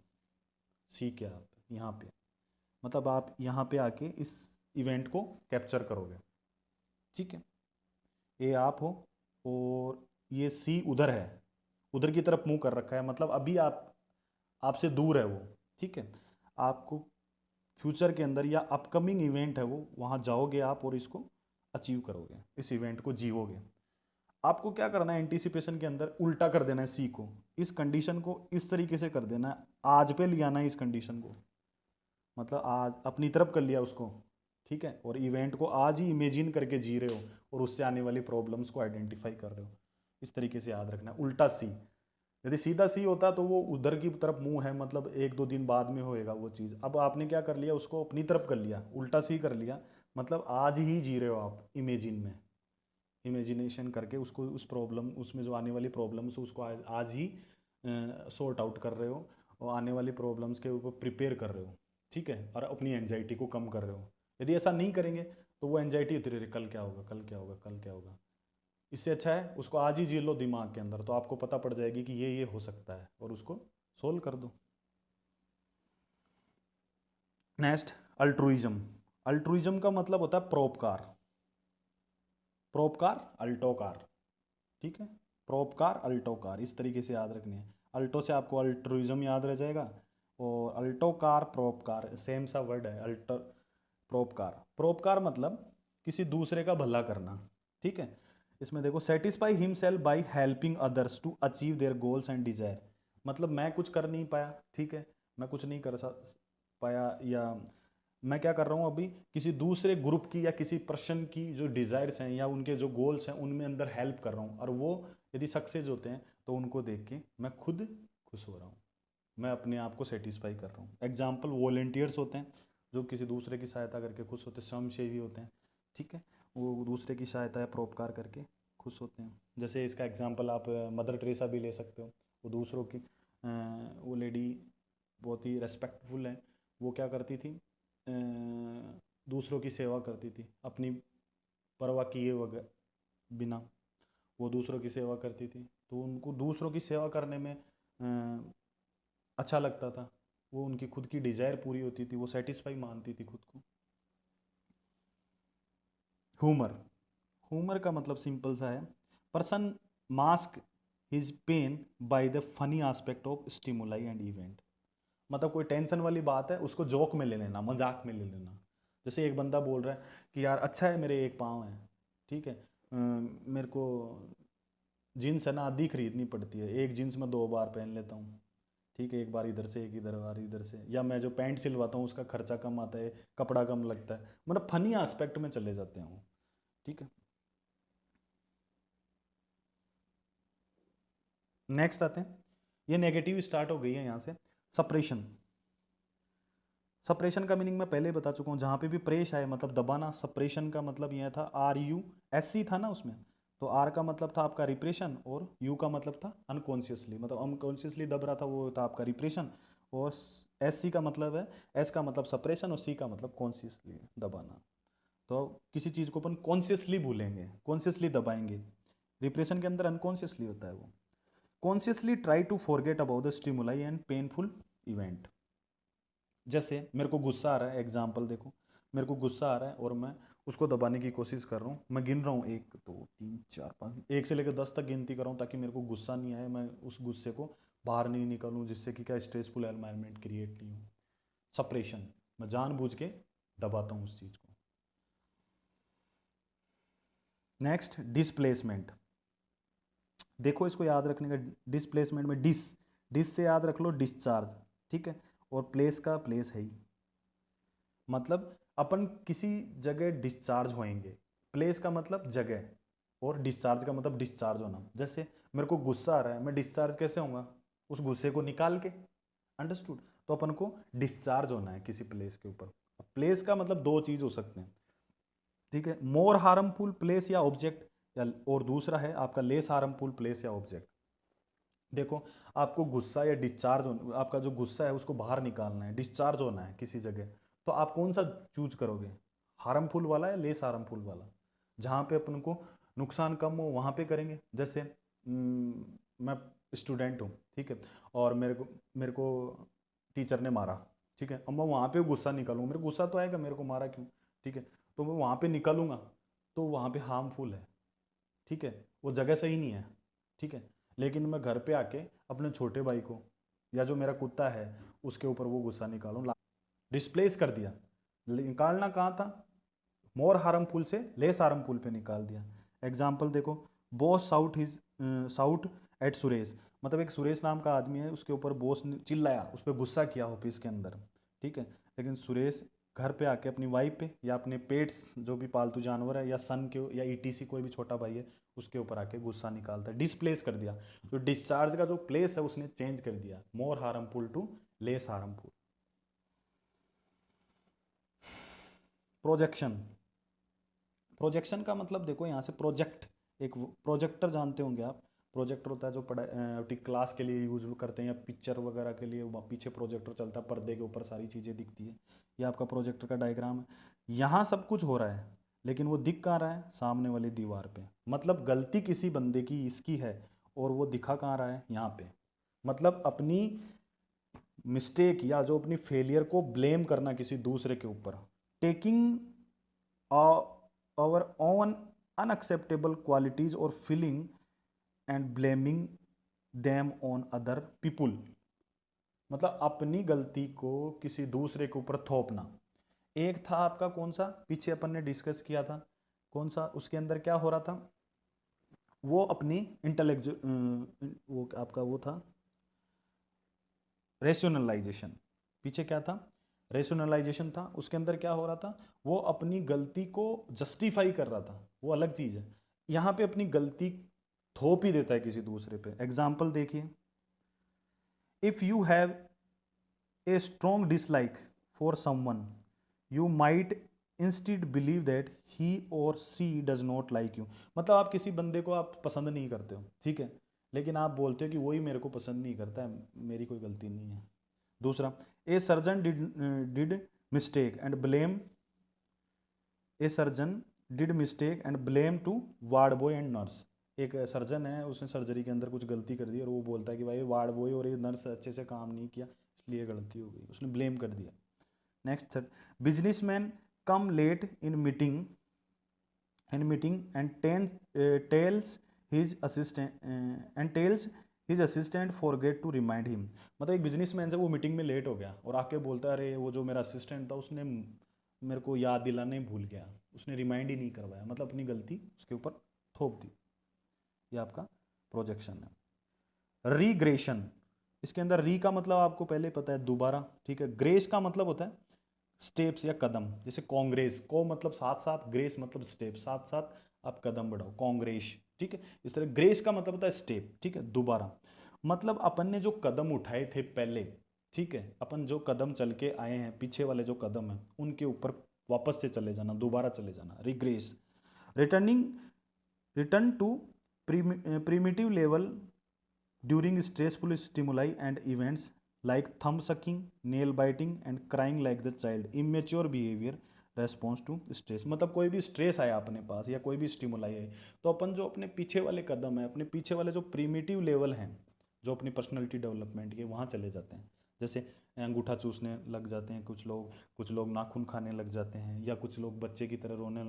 सी के आप यहाँ पे, मतलब आप यहाँ पे आके इस इवेंट को कैप्चर करोगे, ठीक है। ए आप हो और ये सी उधर है, उधर की तरफ मुंह कर रखा है, मतलब अभी आप आपसे दूर है वो, ठीक है। आपको फ्यूचर के अंदर या अपकमिंग इवेंट है वो, वहाँ जाओगे आप और इसको अचीव करोगे, इस इवेंट को जीवोगे। आपको क्या करना है, एंटीसिपेशन के अंदर उल्टा कर देना है सी को, इस कंडीशन को इस तरीके से कर देना है, आज पे ले आना है इस कंडीशन को, मतलब आज अपनी तरफ कर लिया उसको, ठीक है, और इवेंट को आज ही इमेजिन करके जी रहे हो और उससे आने वाली प्रॉब्लम्स को आइडेंटिफाई कर रहे हो। इस तरीके से याद रखना है। उल्टा सी, यदि सीधा सी होता तो वो उधर की तरफ मुंह है, मतलब 1-2 दिन बाद में होएगा वो चीज़। अब आपने क्या कर लिया, उसको अपनी तरफ कर लिया, उल्टा सी कर लिया, मतलब आज ही जी रहे हो आप इमेजिन में, इमेजिनेशन करके उसको, उस प्रॉब्लम, उसमें जो आने वाली प्रॉब्लम्स उसको आज ही सॉर्ट आउट कर रहे हो और आने वाली प्रॉब्लम्स के ऊपर प्रिपेयर कर रहे हो, ठीक है, और अपनी एंजाइटी को कम कर रहे हो। यदि ऐसा नहीं करेंगे तो वो एंजाइटी होती रहेगी, कल क्या होगा, कल क्या होगा, कल क्या होगा। इससे अच्छा है उसको आज ही जी लो दिमाग के अंदर, तो आपको पता पड़ जाएगी कि ये हो सकता है और उसको सोल्व कर दो। Next, altruism. अल्ट्रुइज्म का मतलब होता है परोपकार, परोपकार, अल्टोकार, ठीक है, परोपकार अल्टोकार, इस तरीके से याद रखनी है। अल्टो से आपको अल्ट्रुइज्म याद रह जाएगा, और अल्टोकार परोपकार सेम सा वर्ड है, अल्टर परोपकार। परोपकार मतलब किसी दूसरे का भला करना, ठीक है। इसमें देखो, satisfy himself by helping others to achieve their goals and desire, मतलब मैं कुछ कर नहीं पाया, ठीक है, मैं कुछ नहीं कर पाया, या मैं क्या कर रहा हूँ अभी, किसी दूसरे ग्रुप की या किसी पर्सन की जो डिज़ायर्स हैं या उनके जो गोल्स हैं उनमें अंदर हेल्प कर रहा हूँ, और वो यदि सक्सेस होते हैं तो उनको देख के मैं खुद खुश हो रहा हूँ, मैं अपने आप को सेटिस्फाई कर रहा हूँ। एग्जाम्पल, वॉलेंटियर्स होते हैं जो किसी दूसरे की सहायता करके खुश होते हैं, स्वयंसेवी होते हैं, ठीक है, वो दूसरे की सहायता या परोपकार करके खुश होते हैं। जैसे इसका एग्जाम्पल आप मदर टेरेसा भी ले सकते हो, वो दूसरों की वो लेडी बहुत ही रेस्पेक्टफुल है, वो क्या करती थी, दूसरों की सेवा करती थी, अपनी परवाह किए वगैरह बिना वो दूसरों की सेवा करती थी, तो उनको दूसरों की सेवा करने में अच्छा लगता था, वो उनकी खुद की डिज़ायर पूरी होती थी, वो सेटिस्फाई मानती थी खुद को। ह्यूमर, ह्यूमर का मतलब सिंपल सा है, person mask his pain by the funny aspect of stimuli and event, मतलब कोई टेंशन वाली बात है उसको जोक में ले लेना, मजाक में ले लेना। जैसे एक बंदा बोल रहा है कि यार अच्छा है मेरे एक पाँव है, ठीक है, मेरे को जीन्स है ना आधी खरीदनी पड़ती है, एक जीन्स मैं 2 बार पहन लेता हूँ, ठीक है, एक बार इधर से एक इधर बार इधर से, या मैं जो पैंट सिलवाता हूँ उसका खर्चा कम आता है, कपड़ा कम लगता है, मतलब फनी एस्पेक्ट में चले जाते हैं वो, ठीक है। नेक्स्ट आते हैं, ये नेगेटिव स्टार्ट हो गई है यहाँ से। सप्रेशन, सप्रेशन का मीनिंग मैं पहले ही बता चुका हूँ, जहाँ पे भी प्रेश आए मतलब दबाना, सप्रेशन का मतलब यह था, RUSC था ना उसमें, तो R का मतलब था आपका रिप्रेशन और U का मतलब था अनकॉन्शियसली, मतलब अनकॉन्शियसली दब रहा था वो था आपका रिप्रेशन, और SC का मतलब है, S का मतलब सप्रेशन और C का मतलब कॉन्शियसली दबाना। तो किसी चीज़ को अपन कॉन्शियसली भूलेंगे, कॉन्शियसली दबाएंगे, रिप्रेशन के अंदर अनकॉन्शियसली होता है वो। Consciously try to forget about the stimuli and painful event, जैसे मेरे को गुस्सा आ रहा है, एग्जाम्पल देखो, मेरे को गुस्सा आ रहा है और मैं उसको दबाने की कोशिश कर रहा हूँ, मैं गिन रहा हूँ 1 2 3 4 5, 1 से लेकर 10 तक गिनती कर रहा हूँ ताकि मेरे को गुस्सा नहीं आए, मैं उस गुस्से को बाहर नहीं निकालूँ, जिससे कि क्या स्ट्रेसफुल एनवायरनमेंट क्रिएट नहीं हो। सप्रेशन, मैं जानबूझ के दबाता हूँ उस चीज़ को। नेक्स्ट, डिस्प्लेसमेंट, देखो इसको याद रखने का, डिस्प्लेसमेंट में डिस, डिस से याद रख लो डिस्चार्ज, ठीक है, और प्लेस का प्लेस है ही, मतलब अपन किसी जगह डिस्चार्ज होएंगे, प्लेस का मतलब जगह, और डिस्चार्ज का मतलब डिस्चार्ज होना। जैसे मेरे को गुस्सा आ रहा है, मैं डिस्चार्ज कैसे होऊंगा, उस गुस्से को निकाल के। अंडरस्टूड। तो अपन को डिस्चार्ज होना है किसी प्लेस के ऊपर। प्लेस का मतलब दो चीज हो सकते हैं, ठीक है, मोर हार्मफुल प्लेस या ऑब्जेक्ट, या और दूसरा है आपका लेस हार्मफुल प्लेस या ऑब्जेक्ट। देखो, आपको गुस्सा या डिस्चार्ज आपका जो गुस्सा है उसको बाहर निकालना है, डिस्चार्ज होना है किसी जगह, तो आप कौन सा चूज करोगे, हार्मफुल वाला या लेस हार्मफुल वाला? जहाँ पे अपन को नुकसान कम हो वहाँ पे करेंगे। जैसे मैं स्टूडेंट हूँ, ठीक है, और मेरे को टीचर ने मारा, ठीक है, अब मैं वहाँ पे गुस्सा निकालूंगा, मेरे को गुस्सा तो आएगा, मेरे को मारा क्यों, ठीक है, तो मैं वहाँ पे निकालूंगा, तो वहाँ पे हार्मफुल है, ठीक है, वो जगह सही नहीं है, ठीक है। लेकिन मैं घर पे आके अपने छोटे भाई को या जो मेरा कुत्ता है उसके ऊपर वो गुस्सा निकालूं, डिस्प्लेस कर दिया। निकालना कहाँ था, मोर हार्मफुल से लेस हार्मफुल पे निकाल दिया। एग्जाम्पल देखो, बॉस साउट एट सुरेश, मतलब एक सुरेश नाम का आदमी है, उसके ऊपर बॉस ने चिल्लाया, उस पर गुस्सा किया ऑफिस के अंदर, ठीक है, लेकिन सुरेश घर पे आके अपनी वाइफ पे या अपने पेट्स जो भी पालतू जानवर है या सन के या ईटीसी कोई भी छोटा भाई है उसके ऊपर आके गुस्सा निकालता है, डिस्प्लेस कर दिया। तो डिस्चार्ज का जो प्लेस है उसने चेंज कर दिया, more harmful to less harmful. Projection, projection का मतलब देखो यहाँ से प्रोजेक्ट, एक प्रोजेक्टर जानते होंगे आप, प्रोजेक्टर होता है जो पढ़ाई क्लास के लिए यूज करते हैं या पिक्चर वगैरह के लिए, पीछे प्रोजेक्टर चलता है, पर्दे के ऊपर सारी चीज़ें दिखती है, ये आपका प्रोजेक्टर का डायग्राम है। यहाँ सब कुछ हो रहा है लेकिन वो दिख कहाँ रहा है, सामने वाली दीवार पे, मतलब गलती किसी बंदे की इसकी है और वो दिखा कहाँ रहा है, यहाँ पे। मतलब अपनी मिस्टेक या जो अपनी फेलियर को ब्लेम करना किसी दूसरे के ऊपर, taking our own unacceptable qualities or feeling and blaming them on other people, मतलब अपनी गलती को किसी दूसरे के ऊपर थोपना। एक था आपका कौन सा, पीछे अपन ने डिस्कस किया था, कौन सा, उसके अंदर क्या हो रहा था, वो अपनी इंटेलेक्चु वो आपका वो था रेशनलाइजेशन, पीछे क्या था, रेशनलाइजेशन था, उसके अंदर क्या हो रहा था, वो अपनी गलती को जस्टिफाई कर रहा था, वो अलग चीज है। यहाँ पे अपनी गलती थोप ही देता है किसी दूसरे पे। एग्जाम्पल देखिए, if you have a strong dislike for someone, you might instead believe that he और सी डज नॉट लाइक यू, मतलब आप किसी बंदे को आप पसंद नहीं करते हो, ठीक है, लेकिन आप बोलते हो कि वही मेरे को पसंद नहीं करता है, मेरी कोई गलती नहीं है। दूसरा, a surgeon did mistake and blame, a surgeon did mistake and blame to ward boy and nurse, एक सर्जन है उसने सर्जरी के अंदर कुछ गलती कर दी और वो बोलता है कि भाई वार्ड बॉय और ये नर्स अच्छे से काम नहीं किया इसलिए गलती हो गई, उसने ब्लेम कर दिया। Next third, business man come late in meeting and tells his assistant forget to remind him, मतलब एक बिजनेसमैन से वो मीटिंग में लेट हो गया और आके बोलता है अरे वो जो मेरा असिस्टेंट था उसने मेरे को याद दिलाना ही भूल गया, उसने रिमाइंड ही नहीं करवाया, मतलब अपनी गलती उसके ऊपर थोप दी। ये आपका प्रोजेक्शन है। रीग्रेशन, इसके अंदर री का मतलब आपको पहले पता है दोबारा, ठीक है, ग्रेस का मतलब होता है स्टेप्स या कदम, जैसे कांग्रेस को मतलब साथ साथ, ग्रेस मतलब स्टेप, साथ साथ आप कदम बढ़ाओ, कांग्रेस, ठीक है, इस तरह ग्रेस का मतलब होता है स्टेप, ठीक है, दोबारा, मतलब अपन ने जो कदम उठाए थे पहले, ठीक है, अपन जो कदम चल के आए हैं पीछे वाले जो कदम है उनके ऊपर वापस से चले जाना, दोबारा चले जाना, regress. Returning, return to primitive level during stressful stimuli and events like thumb sucking, nail biting and crying like the child, immature behavior response to stress, मतलब कोई भी स्ट्रेस आया अपने पास या कोई भी स्टिमुलाई है तो अपन जो अपने पीछे वाले कदम है, अपने पीछे वाले जो प्रीमिटिव लेवल हैं जो अपनी पर्सनैलिटी डेवलपमेंट के, वहाँ चले जाते हैं। जैसे अंगूठा चूसने लग जाते हैं कुछ लोग नाखून खाने लग जाते हैं, या कुछ लोग बच्चे की तरह रोने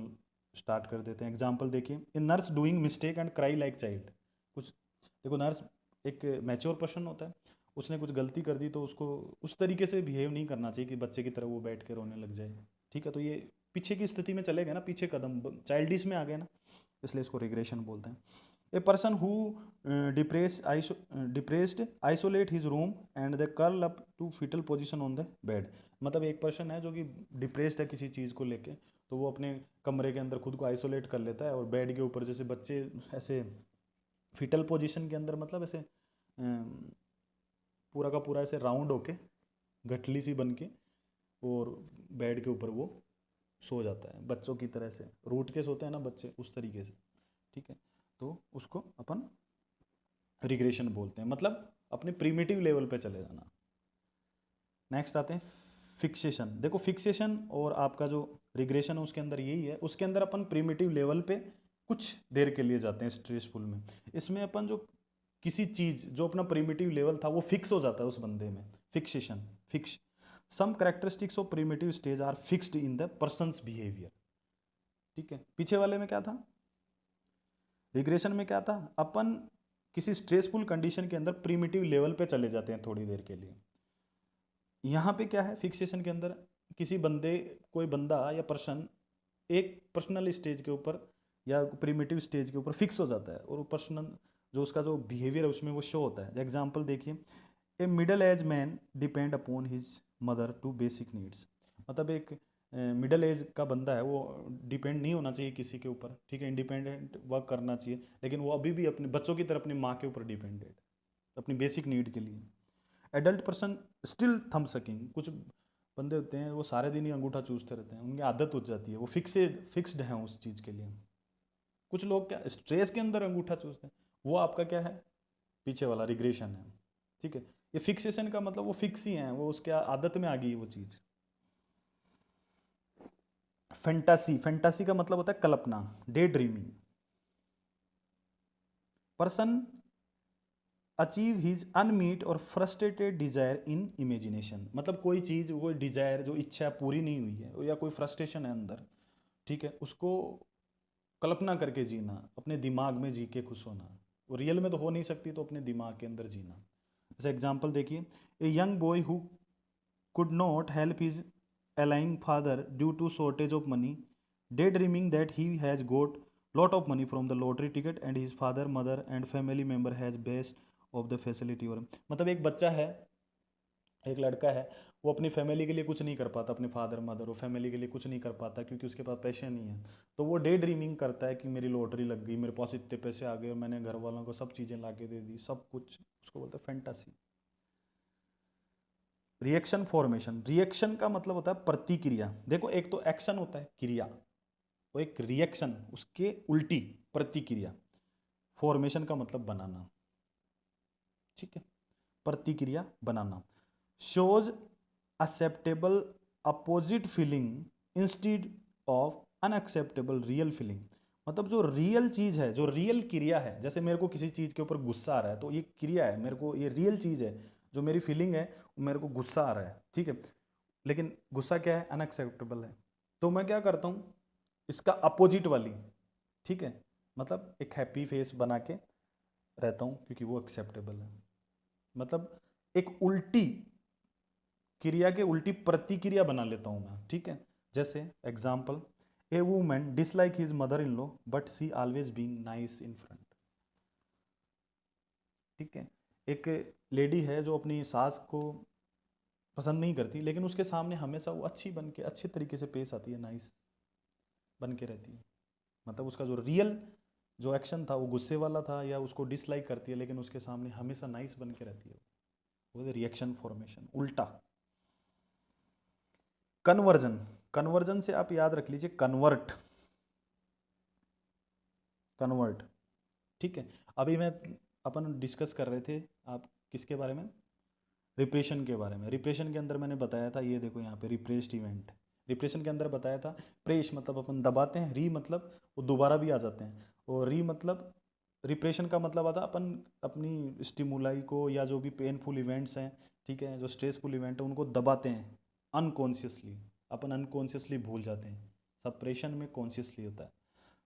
स्टार्ट कर देते हैं। एग्जाम्पल देखिए, a nurse doing mistake and cry like child, कुछ देखो, नर्स एक मैच्योर पर्सन होता है, उसने कुछ गलती कर दी तो उसको उस तरीके से बिहेव नहीं करना चाहिए कि बच्चे की तरह वो बैठ के रोने लग जाए, ठीक है, तो ये पीछे की स्थिति में चले गए ना, पीछे कदम चाइल्डिश में आ गए ना, इसलिए इसको रिग्रेशन बोलते हैं। A person who depressed isolate his room and the curl up to fetal position on the bed, मतलब एक पर्सन है जो कि डिप्रेस्ड है किसी चीज़ को लेके, तो वो अपने कमरे के अंदर खुद को आइसोलेट कर लेता है और बेड के ऊपर जैसे बच्चे ऐसे फीटल पोजीशन के अंदर, मतलब ऐसे पूरा का पूरा ऐसे राउंड होके गठली सी बन के और बेड के ऊपर वो सो जाता है, बच्चों की तरह से रूट के सोते हैं ना बच्चे, उस तरीके से। ठीक है, तो उसको अपन रिग्रेशन बोलते हैं, मतलब अपने प्रिमिटिव लेवल पे चले जाना। नेक्स्ट आते हैं फिक्सेशन। देखो फिक्सेशन और आपका जो रिग्रेशन है उसके अंदर यही है, उसके अंदर अपन प्रिमिटिव लेवल पे कुछ देर के लिए जाते हैं स्ट्रेसफुल में। इसमें अपन जो किसी चीज़ जो अपना प्रिमिटिव लेवल था वो फिक्स हो जाता है उस बंदे में, fixation fix. Some characteristics of primitive stage are fixed in the person's behaviour. ठीक है, पीछे वाले में क्या था, रिग्रेशन में क्या था, अपन किसी स्ट्रेसफुल कंडीशन के अंदर प्रिमिटिव लेवल पे चले जाते हैं थोड़ी देर के लिए। यहाँ पे क्या है, फिक्सेशन के अंदर किसी बंदे, कोई बंदा या पर्सन एक पर्सनल स्टेज के ऊपर या प्रिमिटिव स्टेज के ऊपर फिक्स हो जाता है, और वो पर्सनल जो उसका जो बिहेवियर है उसमें वो शो होता है। एग्जाम्पल देखिए, a middle age man depend upon his mother to basic needs. मतलब एक मिडल एज का बंदा है, वो डिपेंड नहीं होना चाहिए किसी के ऊपर, ठीक है, इंडिपेंडेंट वर्क करना चाहिए, लेकिन वो अभी भी अपने बच्चों की तरह अपनी माँ के ऊपर डिपेंडेंट, अपनी बेसिक नीड के लिए। Adult person still thumb sucking. कुछ बंदे होते हैं वो सारे दिन ही अंगूठा चूसते रहते हैं, उनकी आदत हो जाती है, वो फिक्स्ड हैं उस चीज़ के लिए। कुछ लोग क्या स्ट्रेस के अंदर अंगूठा चूसते हैं, वो आपका क्या है, पीछे वाला रिग्रेशन है। ठीक है, ये फिक्सेशन का मतलब वो फिक्स ही हैं, वो उसके आदत में आ गई है वो चीज़। फैंटासी, फैंटासी का मतलब होता है कल्पना, day dreaming. Person achieve his unmet और फ्रस्ट्रेटेड डिजायर इन इमेजिनेशन। मतलब कोई चीज़, कोई डिजायर जो इच्छा पूरी नहीं हुई है या कोई फ्रस्ट्रेशन है अंदर, ठीक है, उसको कल्पना करके जीना, अपने दिमाग में जी के खुश होना। वो रियल में तो हो नहीं सकती, तो अपने दिमाग के अंदर जीना। जैसे एग्जाम्पल देखिए, a young boy who could not help his ailing father due to shortage of money, day dreaming that he has got lot of money from the lottery ticket and his father mother and family member has best of the facility. और मतलब एक बच्चा है, एक लड़का है, वो अपनी फैमिली के लिए कुछ नहीं कर पाता, अपने फादर मदर और फैमिली के लिए कुछ नहीं कर पाता क्योंकि उसके पास पैसे नहीं है। तो वो डे ड्रीमिंग करता है कि मेरी लॉटरी लग गई, मेरे पास इतने पैसे आ गए और मैंने घर वालों को सब चीज़ें ला के दे दी, सब कुछ, उसको बोलते हैं फैंटासी। रिएक्शन फॉर्मेशन, रिएक्शन का मतलब होता है प्रतिक्रिया। देखो एक तो एक्शन होता है क्रिया, और एक रिएक्शन उसके उल्टी प्रतिक्रिया। फॉर्मेशन का मतलब बनाना, ठीक है, प्रतिक्रिया बनाना। Shows acceptable opposite feeling instead of unacceptable real feeling. मतलब जो रियल चीज़ है, जो रियल क्रिया है, जैसे मेरे को किसी चीज़ के ऊपर गुस्सा आ रहा है तो ये क्रिया है, मेरे को ये रियल चीज़ है, जो मेरी फीलिंग है वो मेरे को गुस्सा आ रहा है, ठीक है, लेकिन गुस्सा क्या है, अनएक्सेप्टेबल है। तो मैं क्या करता हूँ, इसका अपोजिट वाली, ठीक है, मतलब एक हैप्पी फेस बना के रहता हूँ क्योंकि वो एक्सेप्टेबल है। मतलब एक उल्टी क्रिया के उल्टी प्रतिक्रिया बना लेता हूँ मैं, ठीक है। जैसे example, a woman dislike his mother in law but she always being nice in front. ठीक है, एक लेडी है जो अपनी सास को पसंद नहीं करती, लेकिन उसके सामने हमेशा वो अच्छी बन के अच्छे तरीके से पेश आती है, नाइस बन के रहती है। मतलब उसका जो रियल जो एक्शन था वो गुस्से वाला था, या उसको डिसलाइक करती है लेकिन उसके सामने हमेशा नाइस बन के रहती है। वो रिएक्शन फॉर्मेशन, उल्टा। कन्वर्जन, कन्वर्जन से आप याद रख लीजिए कन्वर्ट, कन्वर्ट, ठीक है। अभी मैं अपन डिस्कस कर रहे थे, आप किसके बारे में, रिप्रेशन के बारे में। रिप्रेशन के अंदर मैंने बताया था, ये देखो यहाँ पे रिप्रेस्ड इवेंट, रिप्रेशन के अंदर बताया था, प्रेस मतलब अपन दबाते हैं, री मतलब वो दोबारा भी आ जाते हैं, और री मतलब रिप्रेशन का मतलब आता है अपन अपनी स्टिमुलाई को या जो भी पेनफुल इवेंट्स हैं, ठीक है, जो स्ट्रेसफुल इवेंट है उनको दबाते हैं अनकॉन्शियसली, अपन अनकॉन्शियसली भूल जाते हैं। सप्रेशन में कॉन्शियसली होता है,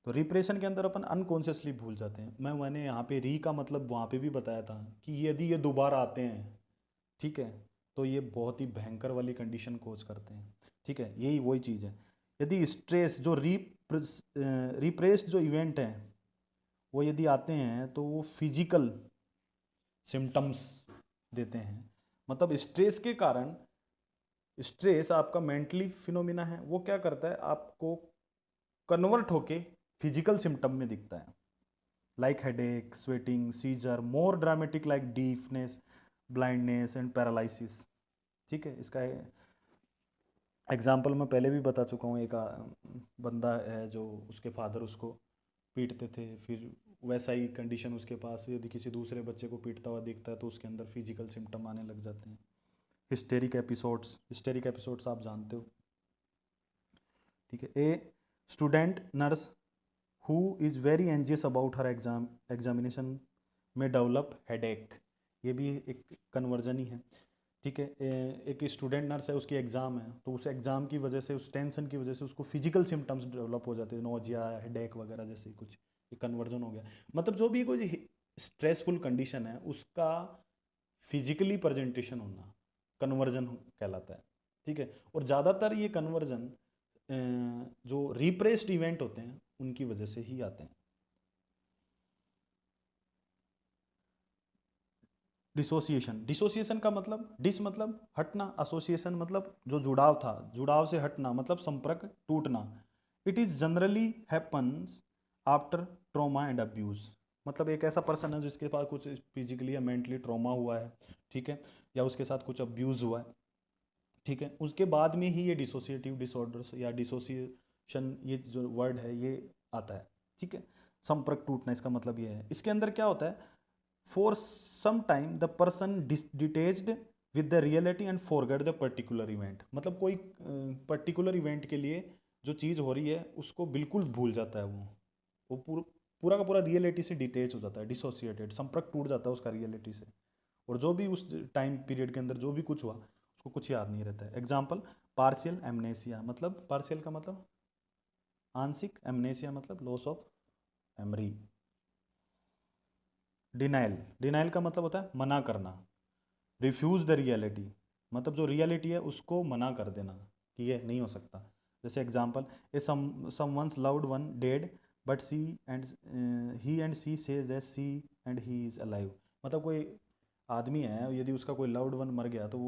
तो रिप्रेशन के अंदर अपन अनकॉन्शियसली भूल जाते हैं। मैंने यहाँ पे री का मतलब वहाँ पे भी बताया था कि यदि ये दोबारा आते हैं, ठीक है, तो ये बहुत ही भयंकर वाली कंडीशन कोज करते हैं, ठीक है, यही वही चीज़ है। यदि स्ट्रेस जो रिप्रेस्ड जो इवेंट हैं वो यदि आते हैं तो वो फिजिकल सिम्टम्स देते हैं। मतलब स्ट्रेस के कारण, स्ट्रेस आपका मेंटली फिनोमिना है, वो क्या करता है, आपको कन्वर्ट होके फिजिकल सिम्टम में दिखता है, like headache, sweating, seizure, more dramatic like deafness, blindness and paralysis. ठीक है, इसका एग्जाम्पल मैं पहले भी बता चुका हूँ। एक बंदा है जो उसके फादर उसको पीटते थे, फिर वैसा ही कंडीशन उसके पास, यदि किसी दूसरे बच्चे को पीटता हुआ दिखता है तो उसके अंदर फिजिकल सिम्टम आने लग जाते हैं। हिस्टेरिक एपिसोड्स आप जानते हो। ठीक है, a student nurse who is very anxious about her examination में डेवलप हेडेक। ये भी एक कन्वर्जन ही है। ठीक है, एक स्टूडेंट नर्स है, उसकी एग्ज़ाम है, तो उस एग्ज़ाम की वजह से, उस टेंशन की वजह से उसको फिजिकल सिम्टम्स डेवलप हो जाते हैं, नोजिया, हेडेक वगैरह जैसे कुछ। ये कन्वर्जन हो गया। मतलब जो भी कोई स्ट्रेसफुल कंडीशन है उसका फिजिकली प्रेजेंटेशन होना कन्वर्जन कहलाता है। ठीक है, और ज़्यादातर ये कन्वर्जन जो रिप्रेस्ड इवेंट होते हैं उनकी वजह से ही आते हैं। डिसोसिएशन का मतलब, डिस मतलब हटना, एसोसिएशन मतलब जो जुड़ाव था, जुड़ाव से हटना मतलब संपर्क टूटना। It is generally happens after trauma and abuse. मतलब एक ऐसा पर्सन है जिसके पास कुछ फिजिकली या मेंटली ट्रॉमा हुआ है, ठीक है, या उसके साथ कुछ अब्यूज़ हुआ है, ठीक है, उसके बाद में ही ये डिसोसिएटिव डिसऑर्डर्स या डिसोसिएशन, ये जो वर्ड है ये आता है। ठीक है, संपर्क टूटना इसका मतलब ये है। इसके अंदर क्या होता है, for some time the person detached with the reality and forget the particular event. मतलब कोई पर्टिकुलर इवेंट के लिए जो चीज़ हो रही है उसको बिल्कुल भूल जाता है, वो पूरा का पूरा रियलिटी से डिटेच हो जाता है, डिसोसिएटेड, संपर्क टूट जाता है उसका रियलिटी से, और जो भी उस टाइम पीरियड के अंदर जो भी कुछ हुआ उसको कुछ याद नहीं रहता है। एग्जाम्पल, पार्शियल एमनेसिया, मतलब पार्शियल का मतलब आंशिक, एमनेसिया मतलब लॉस ऑफ मेमोरी। डिनाइल का मतलब होता है मना करना। रिफ्यूज़ द रियलिटी, मतलब जो रियलिटी है उसको मना कर देना कि ये नहीं हो सकता। जैसे example, a someone's loved one dead but she and he and she says that she and he is alive. मतलब कोई आदमी है, यदि उसका कोई लव्ड वन मर गया तो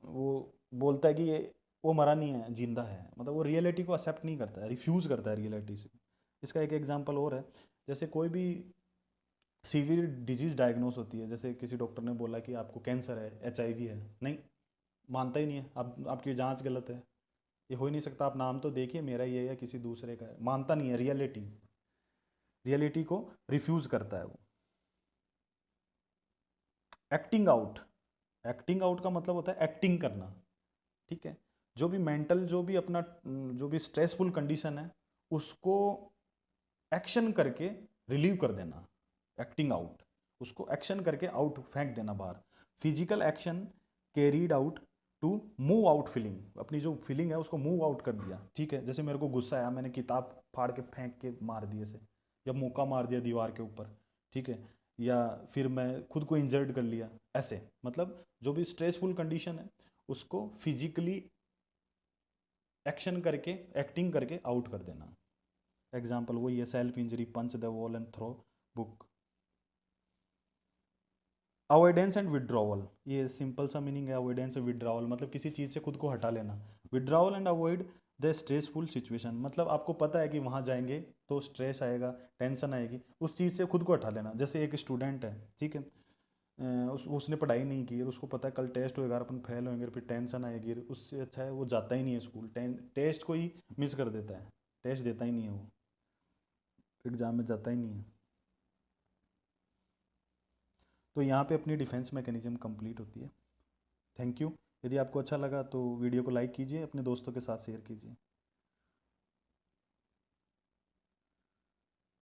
वो बोलता है कि ये वो मरा नहीं है, जिंदा है। मतलब वो रियलिटी को एक्सेप्ट नहीं करता है, रिफ्यूज़ करता है रियलिटी से। इसका एक एग्जांपल और है, जैसे कोई भी सीवियर डिजीज डायग्नोस होती है, जैसे किसी डॉक्टर ने बोला कि आपको कैंसर है, एचआईवी है, नहीं मानता ही नहीं है, आप आपकी जांच गलत है, ये हो ही नहीं सकता, आप नाम तो देखिए मेरा ही है या किसी दूसरे का है, मानता नहीं है, रियलिटी को रिफ्यूज करता है वो। एक्टिंग आउट का मतलब होता है एक्टिंग करना। ठीक है, जो भी मेंटल, जो भी अपना जो भी स्ट्रेसफुल कंडीशन है उसको एक्शन करके रिलीव कर देना, एक्टिंग आउट, उसको एक्शन करके आउट फेंक देना बाहर। Physical action carried out to move out feeling, अपनी जो फीलिंग है उसको मूव आउट कर दिया। ठीक है, जैसे मेरे को गुस्सा आया, मैंने किताब फाड़ के फेंक के मार दिए से, या मौका मार दिया दीवार के ऊपर, ठीक है, या फिर मैं खुद को इंजर्ड कर लिया, ऐसे। मतलब जो भी स्ट्रेसफुल कंडीशन है उसको फिजिकली एक्शन करके, एक्टिंग करके आउट कर देना। एग्जाम्पल वही है, self injury, punch the wall and throw book. Avoidance and withdrawal, ये सिंपल सा मीनिंग है अवॉइडेंस एंड विड्रॉवल, मतलब किसी चीज़ से खुद को हटा लेना। Withdrawal and avoid the stressful situation, मतलब आपको पता है कि वहाँ जाएंगे तो स्ट्रेस आएगा, टेंशन आएगी, उस चीज़ से खुद को हटा लेना। जैसे एक स्टूडेंट है, ठीक है, उसने पढ़ाई नहीं की और उसको पता है कल टेस्ट होएगा, अपन फेल होएंगे, फिर टेंशन आएगी, उससे अच्छा है वो जाता ही नहीं है स्कूल, टेस्ट को ही मिस कर देता है, टेस्ट देता ही नहीं है वो, एग्जाम में जाता ही नहीं है। तो यहाँ पे अपनी डिफेंस मैकेनिज्म कंप्लीट होती है। Thank you. यदि आपको अच्छा लगा तो वीडियो को लाइक कीजिए, अपने दोस्तों के साथ शेयर कीजिए।